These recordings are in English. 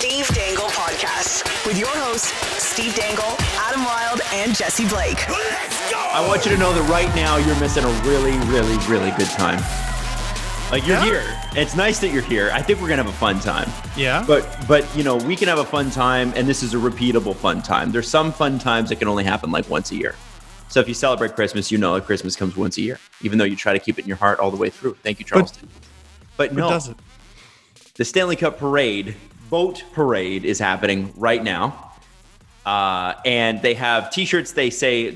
Steve Dangle Podcast with your hosts, Steve Dangle, Adam Wilde, and Jesse Blake. Let's go! I want you to know that right now you're missing a really, really, really good time. Like, you're here. It's nice that you're here. I think we're going to have a fun time. Yeah. But you know, we can have a fun time, and this is a repeatable fun time. There's some fun times that can only happen like once a year. So if you celebrate Christmas, you know that Christmas comes once a year, even though you try to keep it in your heart all the way through. Thank you, Charleston. But no, it doesn't. The Stanley Cup parade, boat parade, is happening right now. And they have T-shirts that say,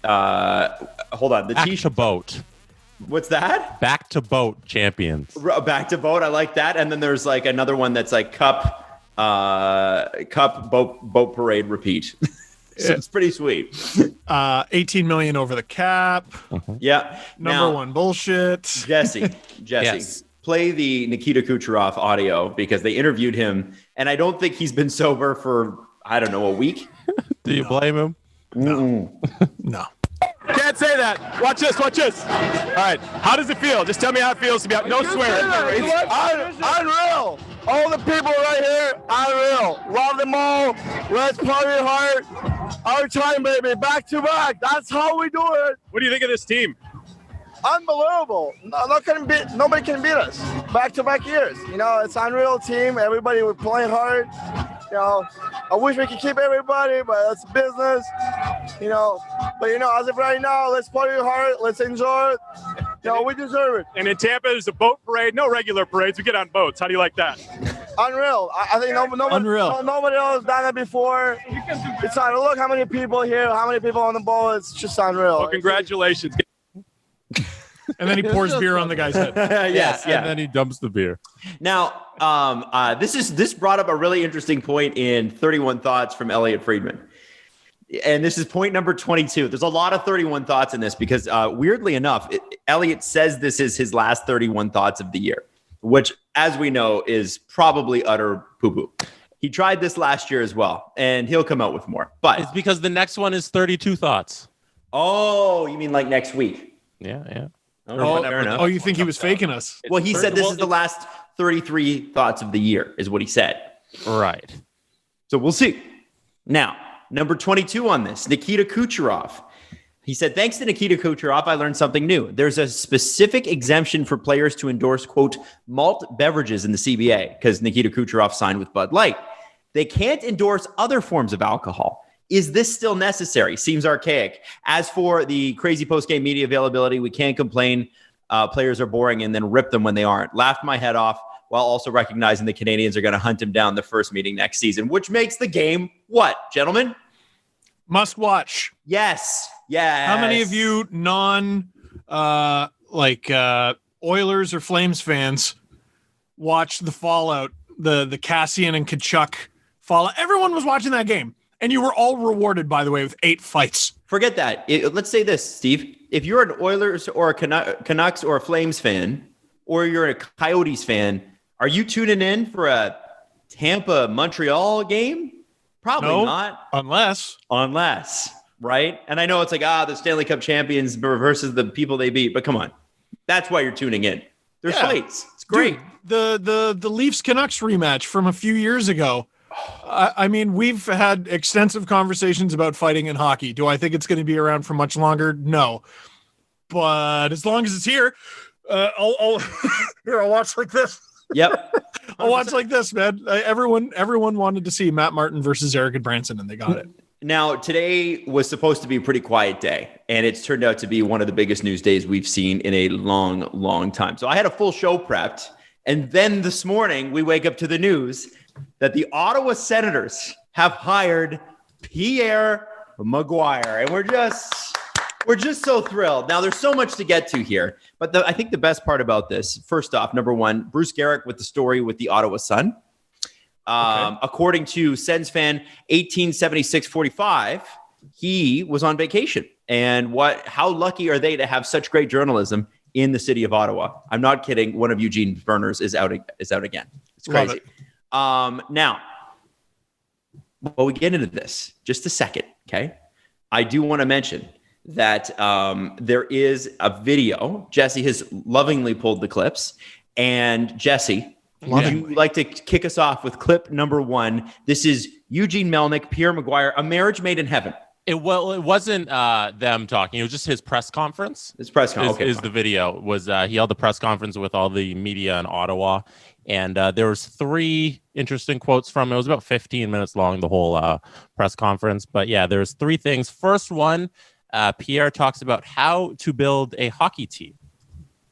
hold on. The Back T-shirt. to boat. What's that? Back to boat champions. Back to boat. I like that. And then there's like another one that's like cup boat parade repeat. So it's pretty sweet. 18 million over the cap. Yeah. Number one bullshit. Jesse, Yes. Play the Nikita Kucherov audio because they interviewed him, and I don't think he's been sober for, I don't know, a week. Do you blame him? No. Can't say that. Watch this. All right. How does it feel? Just tell me how it feels to be out. No swearing. Unreal. All the people right here, unreal. Love them all. Let's party hard. Our time, baby. Back to back. That's how we do it. What do you think of this team? Unbelievable. Nobody can beat us. Back-to-back years. You know, it's an unreal team. Everybody was playing hard. You know, I wish we could keep everybody, but it's business. You know, but you know, as of right now, let's party hard. Let's enjoy it. You know, we deserve it. And in Tampa, there's a boat parade. No regular parades. We get on boats. How do you like that? Unreal. I think nobody else has done it before. It's unreal. Look how many people here, how many people on the boat. It's just unreal. Well, congratulations. And then he pours beer on the guy's head. Yes. And then he dumps the beer. Now, this brought up a really interesting point in 31 Thoughts from Elliot Friedman. And this is point number 22. There's a lot of 31 thoughts in this because weirdly enough, Elliot says this is his last 31 thoughts of the year, which, as we know, is probably utter poo-poo. He tried this last year as well, and he'll come out with more. But It's because the next one is 32 thoughts. Oh, you mean like next week? Yeah. Fair enough. Oh, you think he was faking us? Well, he said this is the last 33 thoughts of the year, is what he said. Right. So we'll see. Now, number 22 on this, Nikita Kucherov. He said, thanks to Nikita Kucherov, I learned something new. There's a specific exemption for players to endorse, quote, malt beverages in the CBA because Nikita Kucherov signed with Bud Light. They can't endorse other forms of alcohol. Is this still necessary? Seems archaic. As for the crazy post-game media availability, we can't complain. Players are boring and then rip them when they aren't. Laughed my head off while also recognizing the Canadians are going to hunt him down the first meeting next season, which makes the game what, gentlemen? Must watch. Yes. How many of you Oilers or Flames fans watched the fallout, the Cassian and Kachuk fallout? Everyone was watching that game. And you were all rewarded, by the way, with 8 fights. Forget that. Let's say this, Steve. If you're an Oilers or a Canucks or a Flames fan, or you're a Coyotes fan, are you tuning in for a Tampa Montreal game? Probably not. Unless, right? And I know it's like, the Stanley Cup champions versus the people they beat, but come on. That's why you're tuning in. There's fights. It's great. Dude, the Leafs Canucks rematch from a few years ago. I mean, we've had extensive conversations about fighting in hockey. Do I think it's going to be around for much longer? No. But as long as it's here, I'll watch like this. Yep. I'll watch like this, man. Everyone wanted to see Matt Martin versus Eric Branson, and they got it. Now, today was supposed to be a pretty quiet day, and it's turned out to be one of the biggest news days we've seen in a long, long time. So I had a full show prepped, and then this morning we wake up to the news that the Ottawa Senators have hired Pierre McGuire, and we're just so thrilled. Now, there's so much to get to here, but I think the best part about this, first off, number one, Bruce Garrick with the story with the Ottawa Sun. According to Sens fan 1876-45, he was on vacation. And how lucky are they to have such great journalism in the city of Ottawa? I'm not kidding. One of Eugene Verner's is out again. It's crazy. Now, while we get into this, just a second, okay? I do want to mention that there is a video. Jesse has lovingly pulled the clips. And Jesse, Would you like to kick us off with clip number 1? This is Eugene Melnyk, Pierre McGuire, A Marriage Made in Heaven. It wasn't them talking. It was just his press conference. His press conference. The video was he held the press conference with all the media in Ottawa, and there was 3 interesting quotes from it. It was about 15 minutes long, the whole press conference. But yeah, there's 3 things. First one, Pierre talks about how to build a hockey team.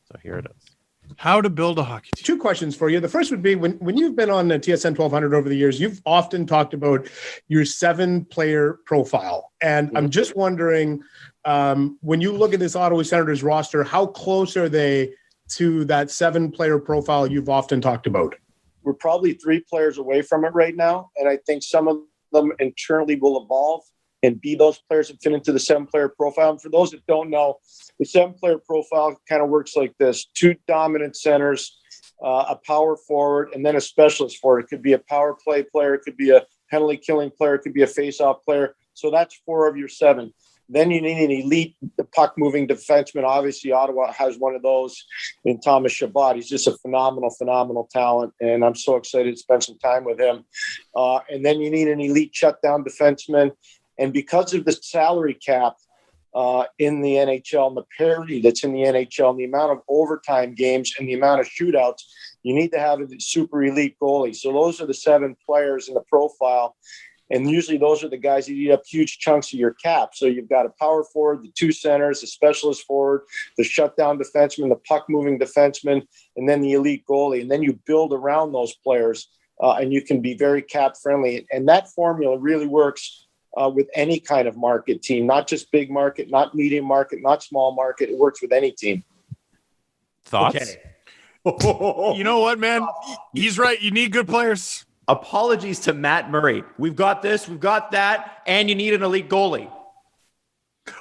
So here it is. How to build a hockey team. 2 questions for you. The first would be when you've been on the TSN 1200 over the years, you've often talked about your 7-player profile. And I'm just wondering, when you look at this Ottawa Senators roster, how close are they to that 7-player profile you've often talked about? We're probably 3 players away from it right now. And I think some of them internally will evolve and be those players that fit into the 7-player profile. And for those that don't know, the 7-player profile kind of works like this: 2 dominant centers, a power forward, and then a specialist forward. It could be a power play player. It could be a penalty killing player. It could be a face-off player. So that's 4 of your 7. Then you need an elite puck-moving defenseman. Obviously, Ottawa has one of those in Thomas Chabot. He's just a phenomenal talent, and I'm so excited to spend some time with him. And then you need an elite shutdown defenseman. And because of the salary cap in the NHL and the parity that's in the NHL and the amount of overtime games and the amount of shootouts, you need to have a super elite goalie. So those are the 7 players in the profile. And usually those are the guys that eat up huge chunks of your cap. So you've got a power forward, the 2 centers, a specialist forward, the shutdown defenseman, the puck-moving defenseman, and then the elite goalie. And then you build around those players, and you can be very cap-friendly. And that formula really works with any kind of market team, not just big market, not medium market, not small market. It works with any team. Thoughts? Okay. You know what, man? He's right. You need good players. Apologies to Matt Murray. We've got this, we've got that, and you need an elite goalie.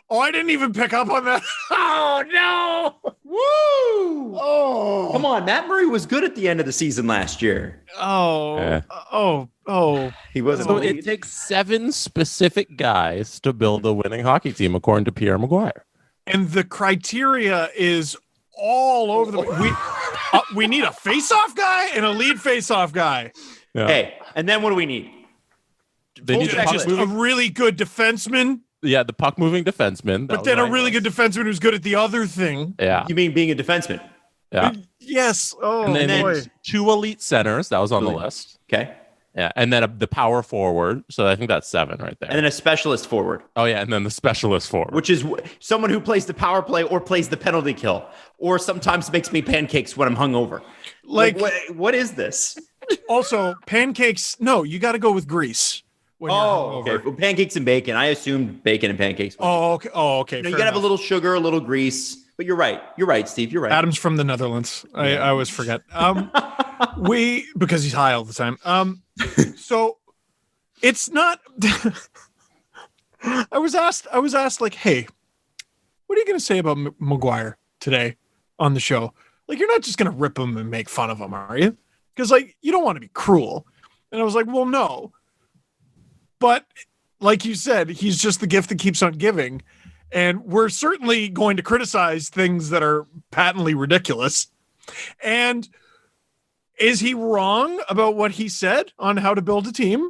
Oh, I didn't even pick up on that. Oh, no. Woo. Oh. Come on. Matt Murray was good at the end of the season last year. Oh. Yeah. Oh. He wasn't. So it takes 7 specific guys to build a winning hockey team, according to Pierre McGuire. And the criteria is all over the we need a face-off guy and a lead face-off guy. Yeah. Hey, and then what do we need? They need Just a really good defenseman. Yeah, the puck-moving defenseman. But then a really good defenseman who's good at the other thing. Yeah. You mean being a defenseman? Yeah. Yes. Oh, And then boy. 2 elite centers. That was on the list. Okay. Yeah. And then the power forward. So I think that's 7 right there. And then a specialist forward, Oh, yeah. And then the specialist forward. which is someone who plays the power play or plays the penalty kill, or sometimes makes me pancakes when I'm hungover. Like what is this? Also, pancakes. No, you got to go with grease. When you're hungover. Okay. Well, pancakes and bacon. I assumed bacon and pancakes. Oh, okay. Oh, okay. No, you Fair gotta have a enough. little sugar, a little grease. But you're right. You're right, Steve. You're right. Adam's from the Netherlands. I always forget. Because he's high all the time. So it's not. I was asked like, hey, what are you going to say about McGuire today on the show? Like, you're not just going to rip him and make fun of him, are you? Because like, you don't want to be cruel. And I was like, well, no. But like you said, he's just the gift that keeps on giving. And we're certainly going to criticize things that are patently ridiculous. And is he wrong about what he said on how to build a team?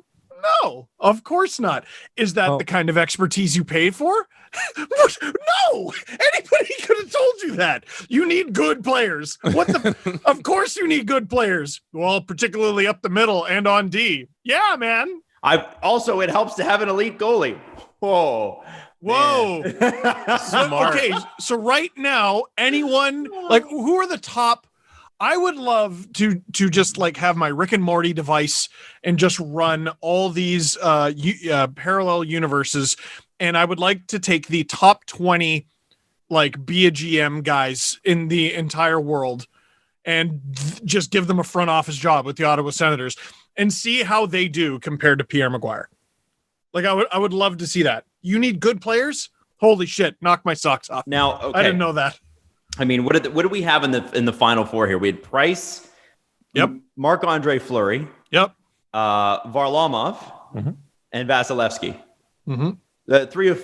No, of course not. Is that the kind of expertise you paid for? No, anybody could have told you that. You need good players. Of course you need good players. Well, particularly up the middle and on D. Yeah, man. It helps to have an elite goalie. Whoa. Smart. Okay, so right now, anyone like who are the top? I would love to just like have my Rick and Morty device and just run all these parallel universes, and I would like to take the top 20 like be a GM guys in the entire world and just give them a front office job with the Ottawa Senators and see how they do compared to Pierre McGuire. Like I would love to see that. You need good players? Holy shit, knock my socks off. Now, okay. I didn't know that. I mean, what did we have in the final 4 here? We had Price, Marc-Andre Fleury, Varlamov, and Vasilevsky. Mm-hmm. The 3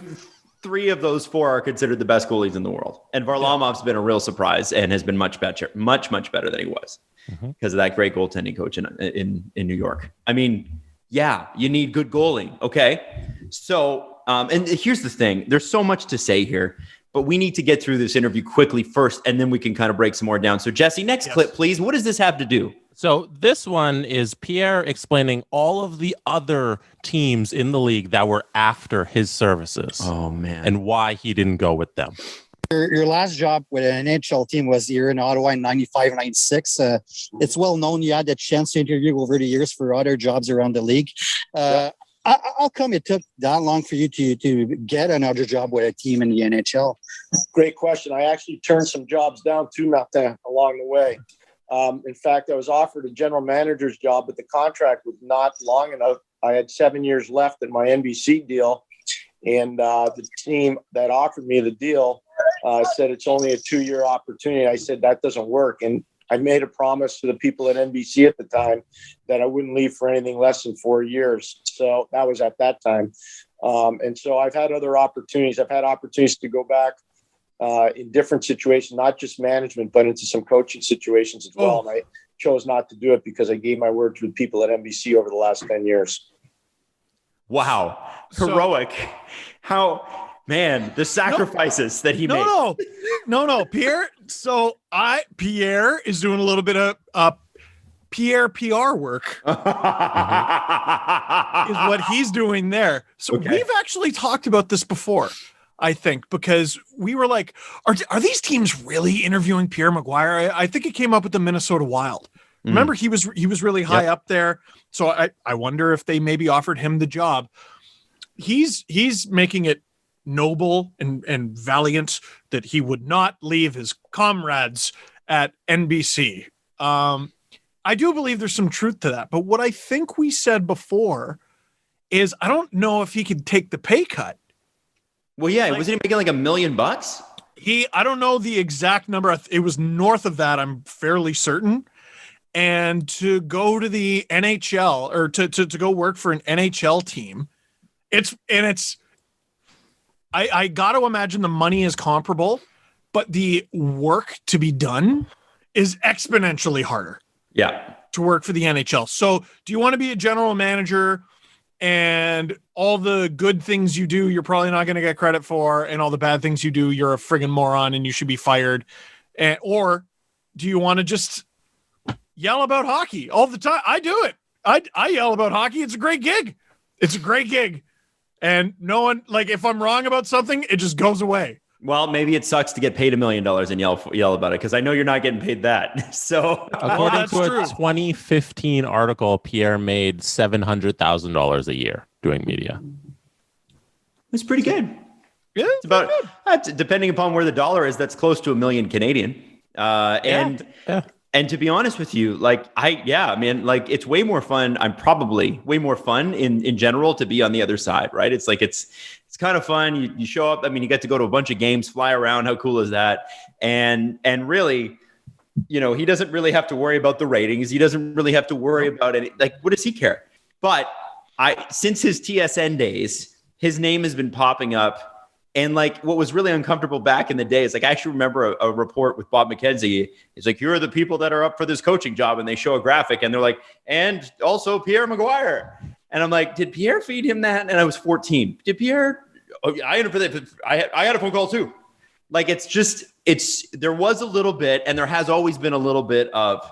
3 of those 4 are considered the best goalies in the world. And Varlamov's been a real surprise and has been much better than he was because of that great goaltending coach in New York. I mean, yeah, you need good goalie. Okay. So, and here's the thing. There's so much to say here, but we need to get through this interview quickly first, and then we can kind of break some more down. So Jesse, next clip, please. What does this have to do? So this one is Pierre explaining all of the other teams in the league that were after his services. Oh, man. And why he didn't go with them. Your last job with an NHL team was here in Ottawa in 95, 96. It's well known you had the chance to interview over the years for other jobs around the league. How come it took that long for you to get another job with a team in the NHL? Great question. I actually turned some jobs down too, nothing along the way. In fact, I was offered a general manager's job, but the contract was not long enough. I had 7 years left in my NBC deal, and the team that offered me the deal said it's only a 2-year opportunity. I said that doesn't work, and I made a promise to the people at NBC at the time that I wouldn't leave for anything less than 4 years. So that was at that time. And so I've had other opportunities. I've had opportunities to go back in different situations, not just management, but into some coaching situations as well. And I chose not to do it because I gave my word to the people at NBC over the last 10 years. Wow. Heroic. The sacrifices that he made. No, Pierre. So Pierre is doing a little bit of Pierre PR work is what he's doing there. So we've actually talked about this before, I think, because we were like, are these teams really interviewing Pierre McGuire? I think it came up with the Minnesota Wild. Remember, he was really high up there. So I wonder if they maybe offered him the job. He's making it noble and valiant that he would not leave his comrades at NBC. I do believe there's some truth to that. But what I think we said before is I don't know if he could take the pay cut. Well, yeah, wasn't he making like $1 million? I don't know the exact number. It was north of that, I'm fairly certain. And to go to the NHL or to go work for an NHL team, I got to imagine the money is comparable, but the work to be done is exponentially harder. Yeah. To work for the NHL. So do you want to be a general manager and all the good things you do, you're probably not going to get credit for, and all the bad things you do, you're a friggin' moron and you should be fired? Or do you want to just yell about hockey all the time? I do it. I yell about hockey. It's a great gig. And no one, like, if I'm wrong about something, it just goes away. Well, maybe it sucks to get paid $1 million and yell about it, because I know you're not getting paid that. So, according to a 2015 article, Pierre made $700,000 a year doing media. It's pretty good. Yeah, it's about depending upon where the dollar is. That's close to $1 million Canadian. And to be honest with you, it's way more fun. I'm probably way more fun in general to be on the other side, right? It's like, it's kind of fun. You show up. I mean, you get to go to a bunch of games, fly around. How cool is that? And really, he doesn't really have to worry about the ratings. He doesn't really have to worry about it. Like, what does he care? But since his TSN days, his name has been popping up. And like, what was really uncomfortable back in the day is, like, I actually remember a report with Bob McKenzie. It's like, here are the people that are up for this coaching job. And they show a graphic and they're like, and also Pierre McGuire. And I'm like, did Pierre feed him that? And I was 14. Did Pierre? Oh, yeah, I had a phone call too. Like, there was a little bit, and there has always been a little bit of,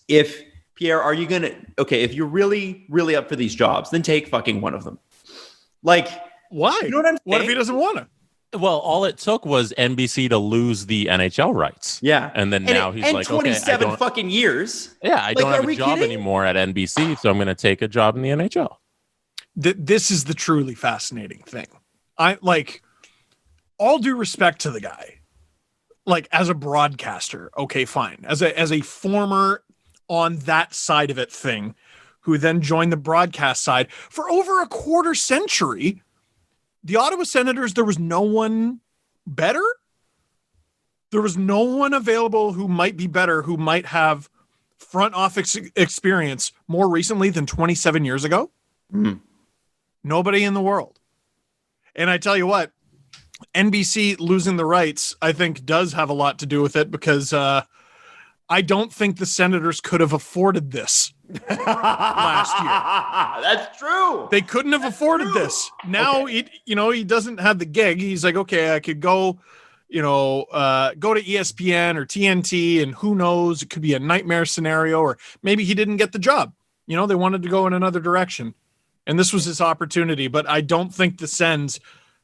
if Pierre, if you're really, really up for these jobs, then take fucking one of them. Like, why? You know what I'm saying? What if he doesn't want to? Well, all it took was NBC to lose the NHL rights. Yeah. And then now he's like, 27 fucking years. Yeah, I don't have a job anymore at NBC, so I'm going to take a job in the NHL. This is the truly fascinating thing. I like, all due respect to the guy, like, as a broadcaster, okay, fine. As a former on that side of it thing, who then joined the broadcast side for over a quarter century, the Ottawa Senators, there was no one better. There was no one available who might be better, who might have front office experience more recently than 27 years ago. Mm. Nobody in the world. And I tell you what, NBC losing the rights, I think, does have a lot to do with it, because I don't think the Senators could have afforded this last year. That's true. They couldn't have afforded this. Now, he doesn't have the gig. He's like, okay, I could go, go to ESPN or TNT, and who knows, it could be a nightmare scenario, or maybe he didn't get the job. They wanted to go in another direction, and this was his opportunity. But I don't think the Sens,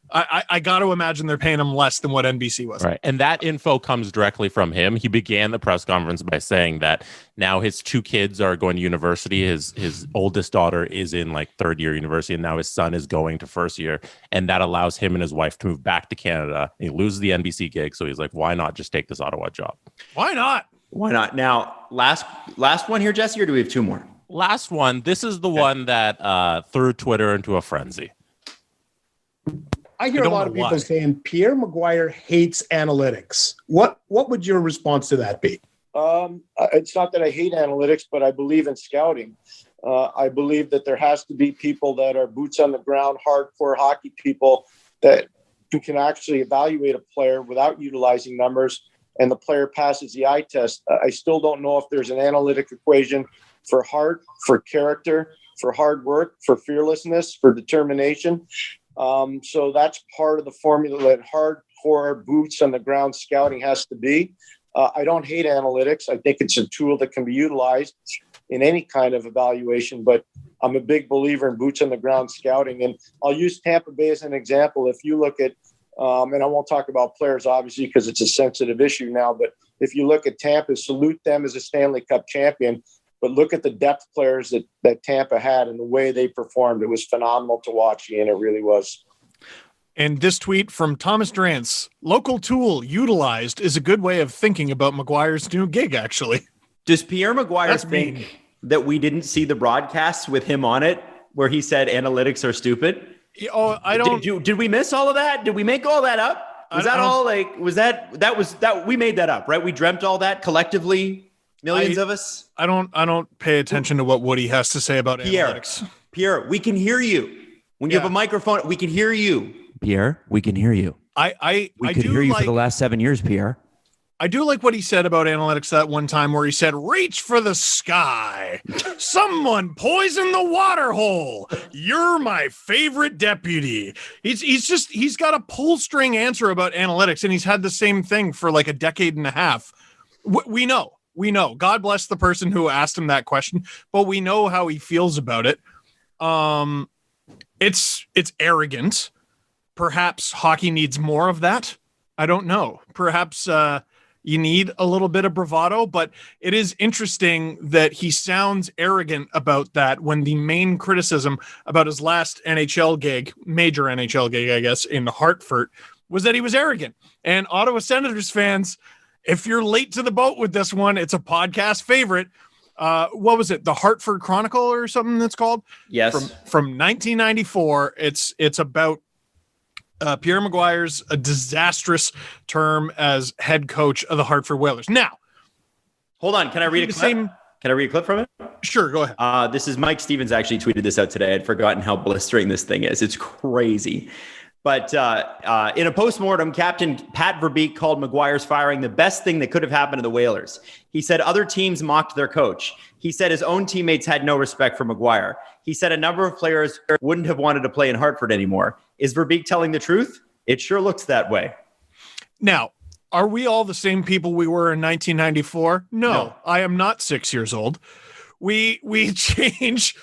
I got to imagine they're paying him less than what NBC was. Right. And that info comes directly from him. He began the press conference by saying that now his 2 kids are going to university. His oldest daughter is in like 3rd year university, and now his son is going to 1st year. And that allows him and his wife to move back to Canada. He loses the NBC gig. So he's like, why not just take this Ottawa job? Why not? Why not? Now, last one here, Jesse, or do we have 2 more? Last one. This is the one that threw Twitter into a frenzy. I hear a lot of people saying Pierre McGuire hates analytics. What would your response to that be? It's not that I hate analytics, but I believe in scouting. I believe that there has to be people that are boots on the ground, hardcore hockey people that can actually evaluate a player without utilizing numbers, and the player passes the eye test. I still don't know if there's an analytic equation for heart, for character, for hard work, for fearlessness, for determination. So that's part of the formula that hardcore boots on the ground scouting has to be. I don't hate analytics. I think it's a tool that can be utilized in any kind of evaluation, but I'm a big believer in boots on the ground scouting. And I'll use Tampa Bay as an example. If you look at, and I won't talk about players, obviously, because it's a sensitive issue now, but if you look at Tampa, salute them as a Stanley Cup champion. But look at the depth players that Tampa had and the way they performed. It was phenomenal to watch, Ian. It really was. And this tweet from Thomas Drance: local tool utilized is a good way of thinking about McGuire's new gig, actually. Does Pierre McGuire think that we didn't see the broadcasts with him on it where he said analytics are stupid? Oh, I don't. Did we miss all of that? Did we make all that up? Was that all like, was that we made that up, right? We dreamt all that collectively? Millions of us. I don't pay attention to what Woody has to say about analytics. Pierre, we can hear you. When you have a microphone, we can hear you. Pierre, we can hear you. We could hear you for the last 7 years, Pierre. I do like what he said about analytics that one time where he said, reach for the sky. Someone poison the water hole. You're my favorite deputy. He's got a pull string answer about analytics, and he's had the same thing for like a decade and a half. We know. God bless the person who asked him that question, but we know how he feels about it. It's arrogant. Perhaps hockey needs more of that. I don't know. Perhaps you need a little bit of bravado, but it is interesting that he sounds arrogant about that when the main criticism about his last NHL gig, major NHL gig, I guess, in Hartford, was that he was arrogant. And Ottawa Senators fans, if you're late to the boat with this one, it's a podcast favorite. What was it? The Hartford Chronicle or something that's called? Yes. From 1994. It's about Pierre McGuire's a disastrous term as head coach of the Hartford Whalers. Now, hold on. Can I read a clip? Can I read a clip from it? Sure, go ahead. This is Mike Stevens actually tweeted this out today. I'd forgotten how blistering this thing is. It's crazy. But in a postmortem, Captain Pat Verbeek called McGuire's firing the best thing that could have happened to the Whalers. He said other teams mocked their coach. He said his own teammates had no respect for McGuire. He said a number of players wouldn't have wanted to play in Hartford anymore. Is Verbeek telling the truth? It sure looks that way. Now, are we all the same people we were in 1994? No. I am not 6 years old. We change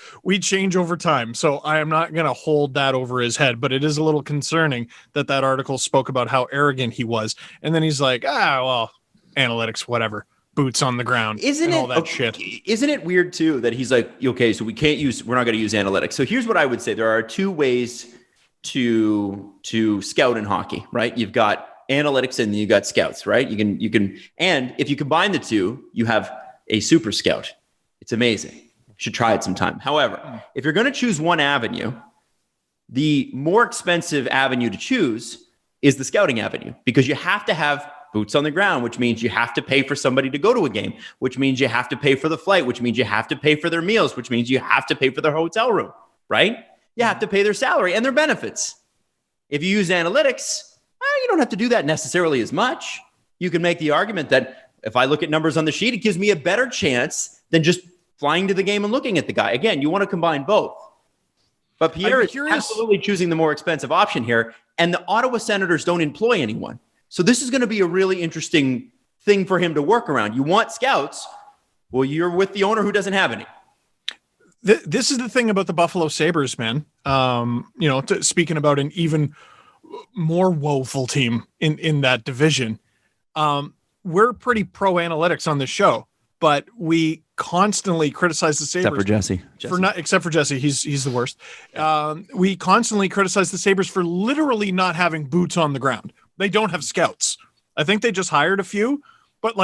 over time. So I am not going to hold that over his head, but it is a little concerning that article spoke about how arrogant he was. And then he's like, analytics, whatever, boots on the ground. All that shit. Isn't it weird too, that he's like, okay, so we're not going to use analytics. So here's what I would say. There are 2 ways to scout in hockey, right? You've got analytics and you got scouts, right? You can, and if you combine the 2, you have a super scout. It's amazing. You should try it sometime. However, if you're going to choose one avenue, the more expensive avenue to choose is the scouting avenue, because you have to have boots on the ground, which means you have to pay for somebody to go to a game, which means you have to pay for the flight, which means you have to pay for their meals, which means you have to pay for their hotel room, right? You have to pay their salary and their benefits. If you use analytics, you don't have to do that necessarily as much. You can make the argument that if I look at numbers on the sheet, it gives me a better chance than just flying to the game and looking at the guy. Again, you want to combine both. But Pierre is absolutely choosing the more expensive option here, and the Ottawa Senators don't employ anyone. So this is going to be a really interesting thing for him to work around. You want scouts. Well, you're with the owner who doesn't have any. This is the thing about the Buffalo Sabres, man. Speaking about an even more woeful team in that division. We're pretty pro analytics on this show, but we constantly criticize the Sabres. Except for Jesse. Except for Jesse. He's the worst. We constantly criticize the Sabres for literally not having boots on the ground. They don't have scouts. I think they just hired a few, but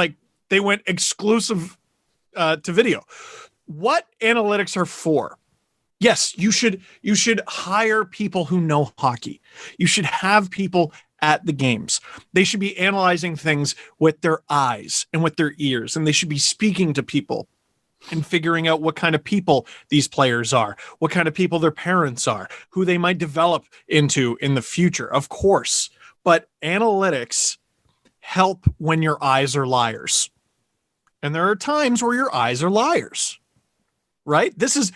they went exclusive to video. What analytics are for? Yes, you should hire people who know hockey. You should have people at the games. They should be analyzing things with their eyes and with their ears, and they should be speaking to people and figuring out what kind of people these players are, what kind of people their parents are, who they might develop into in the future, of course. But analytics help when your eyes are liars. And there are times where your eyes are liars. Right? This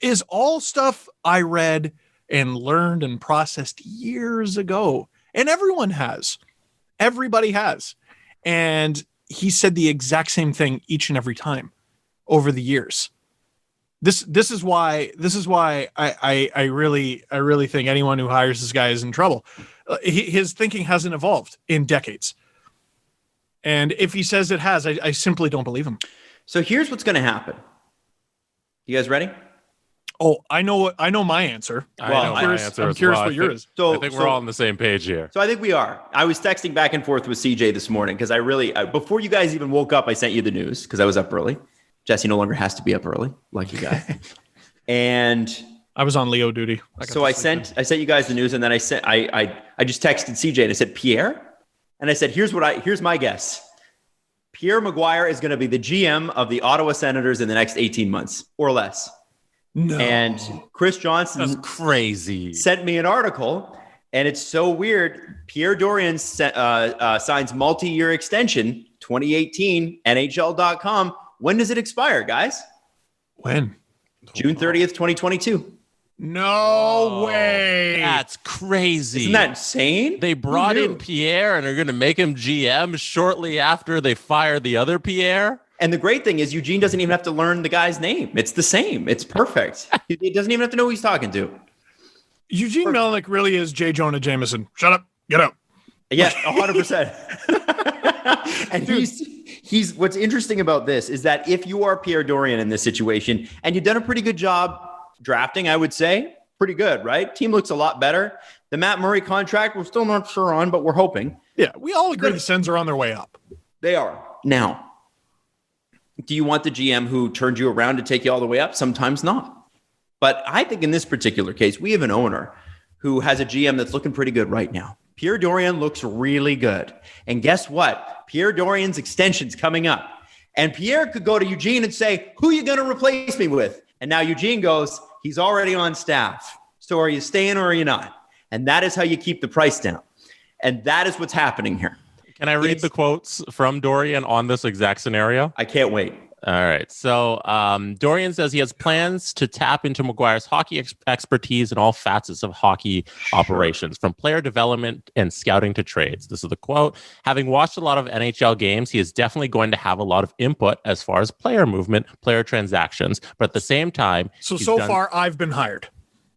is all stuff I read and learned and processed years ago. And everybody has. And he said the exact same thing each and every time over the years. This is why I really think anyone who hires this guy is in trouble. His thinking hasn't evolved in decades. And if he says it has, I simply don't believe him. So here's what's going to happen. You guys ready? Oh, I know my answer. I'm curious what yours is. So I think we're all on the same page here. So I think we are. I was texting back and forth with CJ this morning because before you guys even woke up, I sent you the news because I was up early. Jesse no longer has to be up early, lucky guy. And I was on Leo duty. I sent you guys the news, and then I just texted CJ and I said, Pierre, and I said, here's my guess. Pierre McGuire is going to be the GM of the Ottawa Senators in the next 18 months or less. No. And Chris Johnson That's crazy. Sent me an article, and it's so weird. Pierre Dorion signs multi-year extension, 2018, NHL.com. When does it expire, guys? When? June 30th, 2022. No way. That's crazy. Isn't that insane? They brought in Pierre and are going to make him GM shortly after they fire the other Pierre. And the great thing is Eugene doesn't even have to learn the guy's name. It's the same. It's perfect. He doesn't even have to know who he's talking to. Eugene Melnyk really is J. Jonah Jameson. Shut up. Get out. Yeah, 100%. And he's what's interesting about this is that if you are Pierre Dorion in this situation, and you've done a pretty good job drafting, I would say, pretty good, right? Team looks a lot better. The Matt Murray contract, we're still not sure on, but we're hoping. Yeah, we all agree the Sens are on their way up. They are. Now, do you want the GM who turned you around to take you all the way up? Sometimes not. But I think in this particular case, we have an owner who has a GM that's looking pretty good right now. Pierre Dorion looks really good. And guess what? Pierre Dorion's extension's coming up. And Pierre could go to Eugene and say, who are you going to replace me with? And now Eugene goes, he's already on staff. So are you staying or are you not? And that is how you keep the price down. And that is what's happening here. Can I read the quotes from Dorion on this exact scenario? I can't wait. All right. So Dorion says he has plans to tap into McGuire's hockey expertise in all facets of hockey operations, from player development and scouting to trades. This is the quote. Having watched a lot of NHL games, he is definitely going to have a lot of input as far as player movement, player transactions. But at the same time... So far, I've been hired.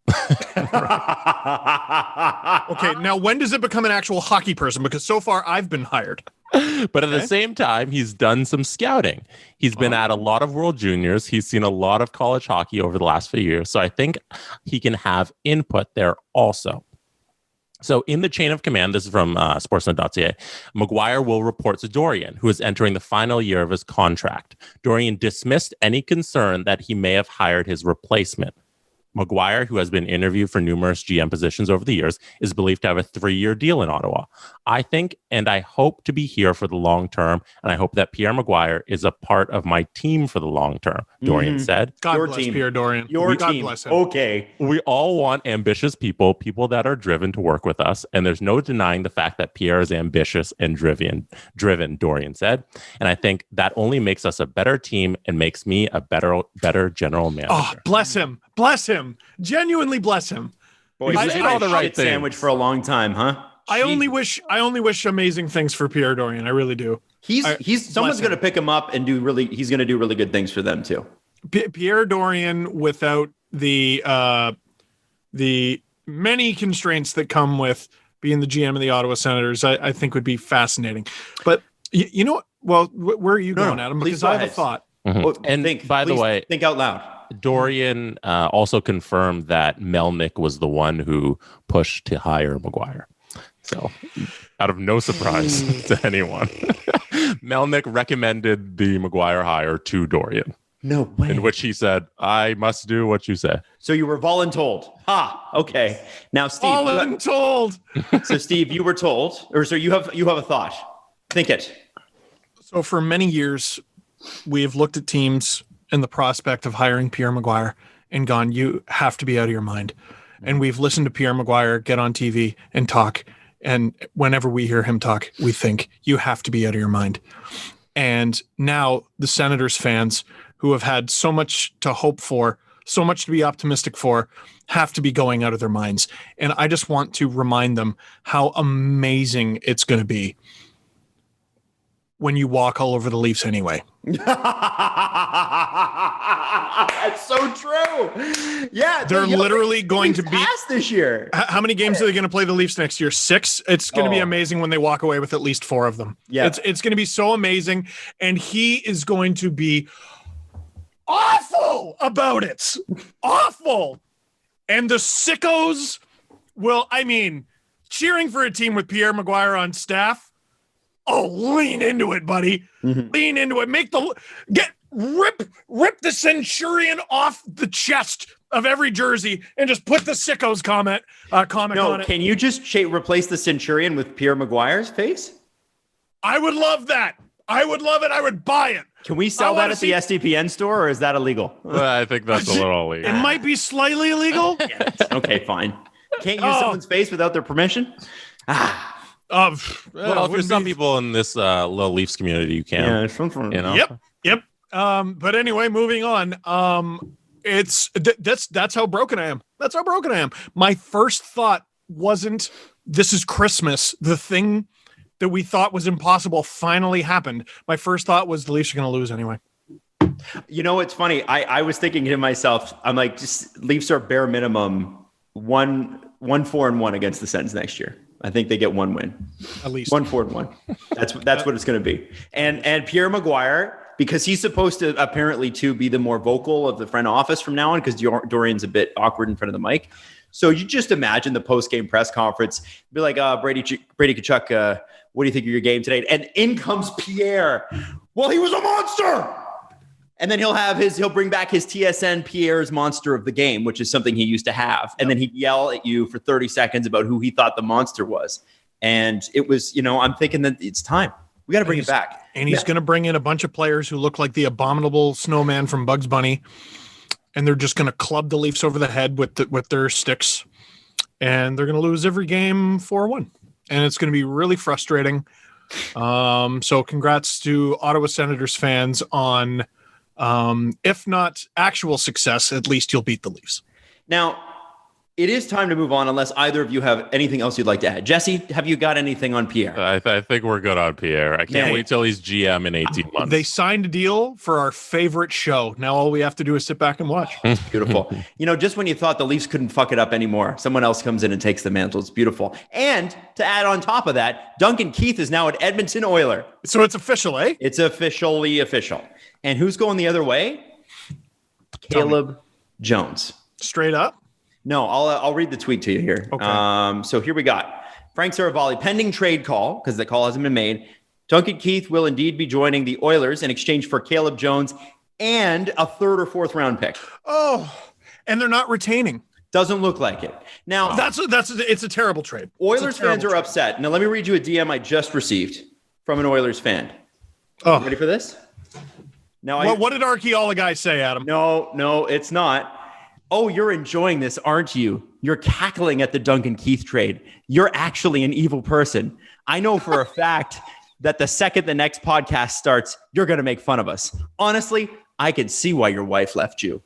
Okay, now when does it become an actual hockey person? Because so far, I've been hired. But at the same time, he's done some scouting. He's been at a lot of World Juniors. He's seen a lot of college hockey over the last few years. So I think he can have input there also. So in the chain of command, this is from Sportsnet.ca, McGuire will report to Dorion, who is entering the final year of his contract. Dorion dismissed any concern that he may have hired his replacement. McGuire, who has been interviewed for numerous GM positions over the years, is believed to have a 3-year deal in Ottawa. I think and I hope to be here for the long term, and I hope that Pierre McGuire is a part of my team for the long term, Dorian said. God Your bless team. Pierre Dorian. Your God team. bless him. Okay. We all want ambitious people that are driven to work with us, and there's no denying the fact that Pierre is ambitious and driven, Dorian said. And I think that only makes us a better team and makes me a better general manager. Oh, bless him. Bless him. Genuinely bless him. Boy, He's he's saying been all the a right shit things. sandwich for a long time, huh? I only wish amazing things for Pierre Dorian. I really do. Someone's going to pick him up and he's going to do really good things for them too. Pierre Dorian, without the many constraints that come with being the GM of the Ottawa Senators, I think would be fascinating. But you know what? Well, where are you going, Adam? Because I have a thought. Mm-hmm. Well, And the way, think out loud. Dorian also confirmed that Melnyk was the one who pushed to hire McGuire. So, out of no surprise to anyone, Melnyk recommended the McGuire hire to Dorian. No way. In which he said, "I must do what you say." So you were voluntold. Okay. Now, Steve. Voluntold. So, Steve, you were told, or so you have a thought. Think it. So for many years, we have looked at teams and the prospect of hiring Pierre McGuire and gone, you have to be out of your mind. And we've listened to Pierre McGuire get on TV and talk. And whenever we hear him talk, we think you have to be out of your mind. And now the Senators fans who have had so much to hope for, so much to be optimistic for, have to be going out of their minds. And I just want to remind them how amazing it's going to be when you walk all over the Leafs anyway. That's so true. Yeah, they're literally going to be this year. How many games are they going to play the Leafs next year? 6. It's going to be amazing when they walk away with at least 4 of them. Yeah, it's going to be so amazing, and he is going to be awful about it. Awful. And the sickos will, cheering for a team with Pierre McGuire on staff. Oh, lean into it, buddy. Mm-hmm. Lean into it. Rip the Centurion off the chest of every jersey and just put the sickos comic on it. Can you just replace the Centurion with Pierre McGuire's face? I would love that. I would love it. I would buy it. Can we sell that at the SDPN store, or is that illegal? Well, I think that's a little illegal. It might be slightly illegal. Yeah, okay, fine. Can't use someone's face without their permission? Well, for some people in this little Leafs community, you can. Yeah, Yep. But anyway, moving on. That's how broken I am. That's how broken I am. My first thought wasn't, this is Christmas. The thing that we thought was impossible finally happened. My first thought was the Leafs are going to lose anyway. You know, it's funny. I was thinking to myself, I'm like, just Leafs are bare minimum 1-4-1 against the Sens next year. I think they get 1 win, at least 1-4-1. That's what it's going to be. And Pierre McGuire, because he's supposed to apparently be the more vocal of the front office from now on, because Dorian's a bit awkward in front of the mic. So you just imagine the post-game press conference, be like, Brady Tkachuk, what do you think of your game today? And in comes Pierre. Well, he was a monster. And then he'll bring back his TSN Pierre's monster of the game, which is something he used to have. And then he'd yell at you for 30 seconds about who he thought the monster was. And it was, I'm thinking that it's time. We got to bring it back. And he's going to bring in a bunch of players who look like the abominable snowman from Bugs Bunny. And they're just going to club the Leafs over the head with their sticks. And they're going to lose every game 4-1. And it's going to be really frustrating. So congrats to Ottawa Senators fans on, if not actual success, at least you'll beat the Leafs. Now, it is time to move on unless either of you have anything else you'd like to add. Jesse, have you got anything on Pierre? I think we're good on Pierre. I can't wait till he's GM in 18 months. They signed a deal for our favorite show. Now all we have to do is sit back and watch. Beautiful. Just when you thought the Leafs couldn't fuck it up anymore, someone else comes in and takes the mantle. It's beautiful. And to add on top of that, Duncan Keith is now an Edmonton Oiler. So it's official, eh? It's officially official. And who's going the other way? Caleb Jones. Straight up? No, I'll read the tweet to you here. Okay. So here we got Frank Saravalli, pending trade call, because the call hasn't been made. Duncan Keith will indeed be joining the Oilers in exchange for Caleb Jones and a 3rd or 4th round pick. Oh, And they're not retaining. Doesn't look like it. Now it's a terrible trade. Oilers fans are upset. Now let me read you a DM I just received from an Oilers fan. Oh, ready for this? Now, what did Archeola guy say, Adam? No, it's not. Oh, you're enjoying this, aren't you? You're cackling at the Duncan Keith trade. You're actually an evil person. I know for a fact that the second the next podcast starts, you're going to make fun of us. Honestly, I can see why your wife left you.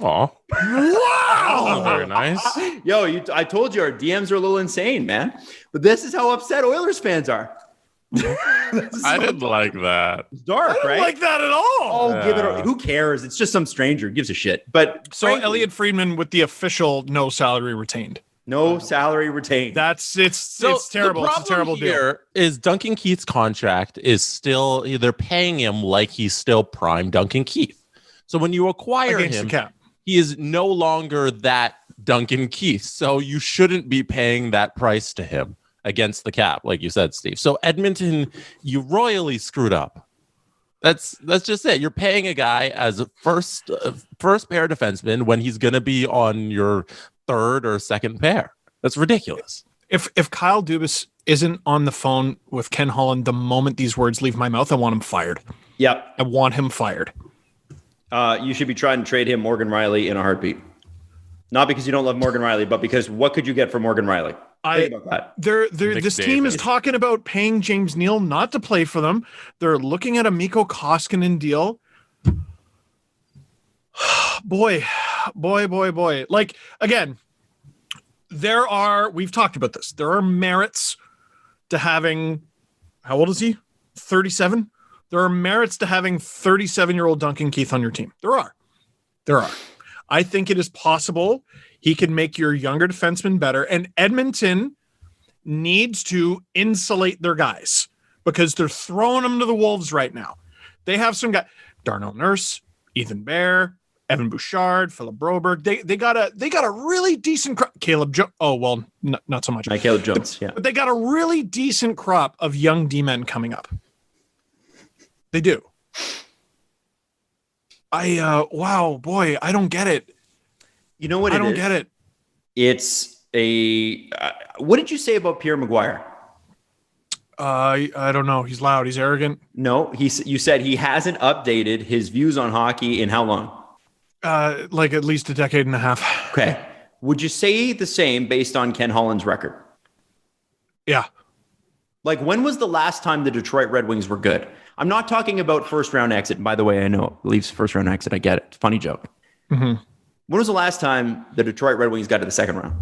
Aw. Wow. Very nice. Yo, I told you our DMs are a little insane, man. But this is how upset Oilers fans are. I didn't like that. It's dark, I don't right? like that at all. Oh, give it. Who cares? It's just some stranger gives a shit. But so Elliot Friedman with the official no salary retained. No salary retained. It's terrible. It's a terrible deal. Is Duncan Keith's contract is still, they're paying him like he's still prime Duncan Keith. So when you acquire him, he is no longer that Duncan Keith. So you shouldn't be paying that price to him against the cap, like you said, Steve. So Edmonton, you royally screwed up. That's just it. You're paying a guy as a first pair defenseman when he's going to be on your third or second pair. That's ridiculous. If Kyle Dubas isn't on the phone with Ken Holland the moment these words leave my mouth, I want him fired. Yep. I want him fired. You should be trying to trade him Morgan Riley in a heartbeat. Not because you don't love Morgan Riley, but because what could you get for Morgan Riley? Think about that. This team is talking about paying James Neal not to play for them. They're looking at a Mikko Koskinen deal. Boy. Like, again, we've talked about this. There are merits to having, how old is he? 37? There are merits to having 37-year-old Duncan Keith on your team. There are. I think it is possible he can make your younger defenseman better. And Edmonton needs to insulate their guys because they're throwing them to the wolves right now. They have some guys, Darnell Nurse, Ethan Bear, Evan Bouchard, Philip Broberg. They got a really decent crop. Caleb Jones. Oh, well, not so much. Caleb Jones, yeah. But they got a really decent crop of young D-men coming up. They do. Wow, boy, I don't get it. You know what I don't get it. It's what did you say about Pierre McGuire? I don't know. He's loud. He's arrogant. No, you said he hasn't updated his views on hockey in how long? Like at least a decade and a half. Okay. Would you say the same based on Ken Holland's record? Yeah. Like, when was the last time the Detroit Red Wings were good? I'm not talking about first-round exit. And by the way, I know Leafs first-round exit. I get it. Funny joke. Mm-hmm. When was the last time the Detroit Red Wings got to the second round?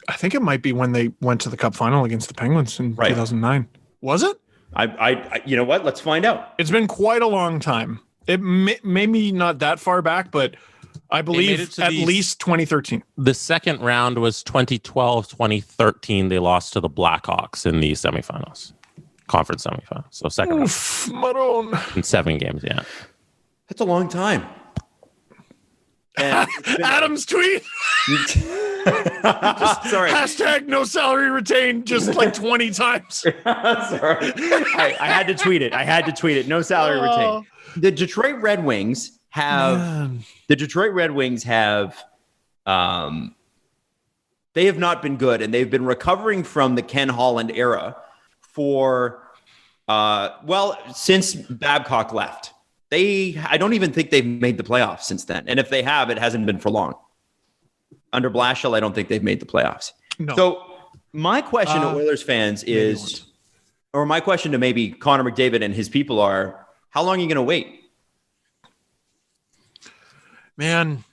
I think it might be when they went to the Cup final against the Penguins in 2009. Was it? I you know what? Let's find out. It's been quite a long time. It maybe not that far back, but I believe at least 2013. The second round was 2012, 2013. They lost to the Blackhawks in the semifinals, conference semifinals. So second round. In 7 games, yeah. That's a long time. Adam's tweet. Sorry. Hashtag no salary retained just like 20 times. Sorry. I had to tweet it. No salary retained. The Detroit Red Wings have they have not been good, and they've been recovering from the Ken Holland era for since Babcock left. I don't even think they've made the playoffs since then. And if they have, it hasn't been for long. Under Blashill, I don't think they've made the playoffs. No. So my question to Oilers fans is, or my question to maybe Connor McDavid and his people are, how long are you going to wait? Man.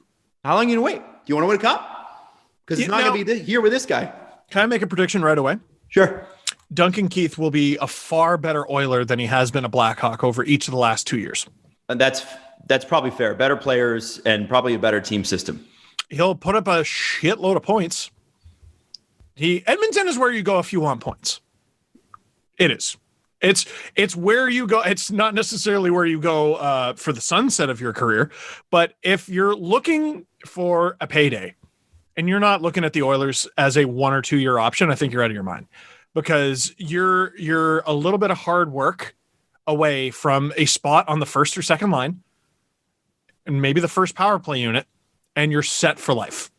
How long are you going to wait? Do you want to win a cup? Because it's not going to be here with this guy. Can I make a prediction right away? Sure. Duncan Keith will be a far better Oiler than he has been a Blackhawk over each of the last 2 years. And that's probably fair. Better players and probably a better team system. He'll put up a shitload of points. Edmonton is where you go if you want points. It is. It's where you go. It's not necessarily where you go for the sunset of your career, but if you're looking for a payday and you're not looking at the Oilers as a 1 or 2 year option, I think you're out of your mind, because you're a little bit of hard work away from a spot on the first or second line. and maybe the first power play unit, and you're set for life.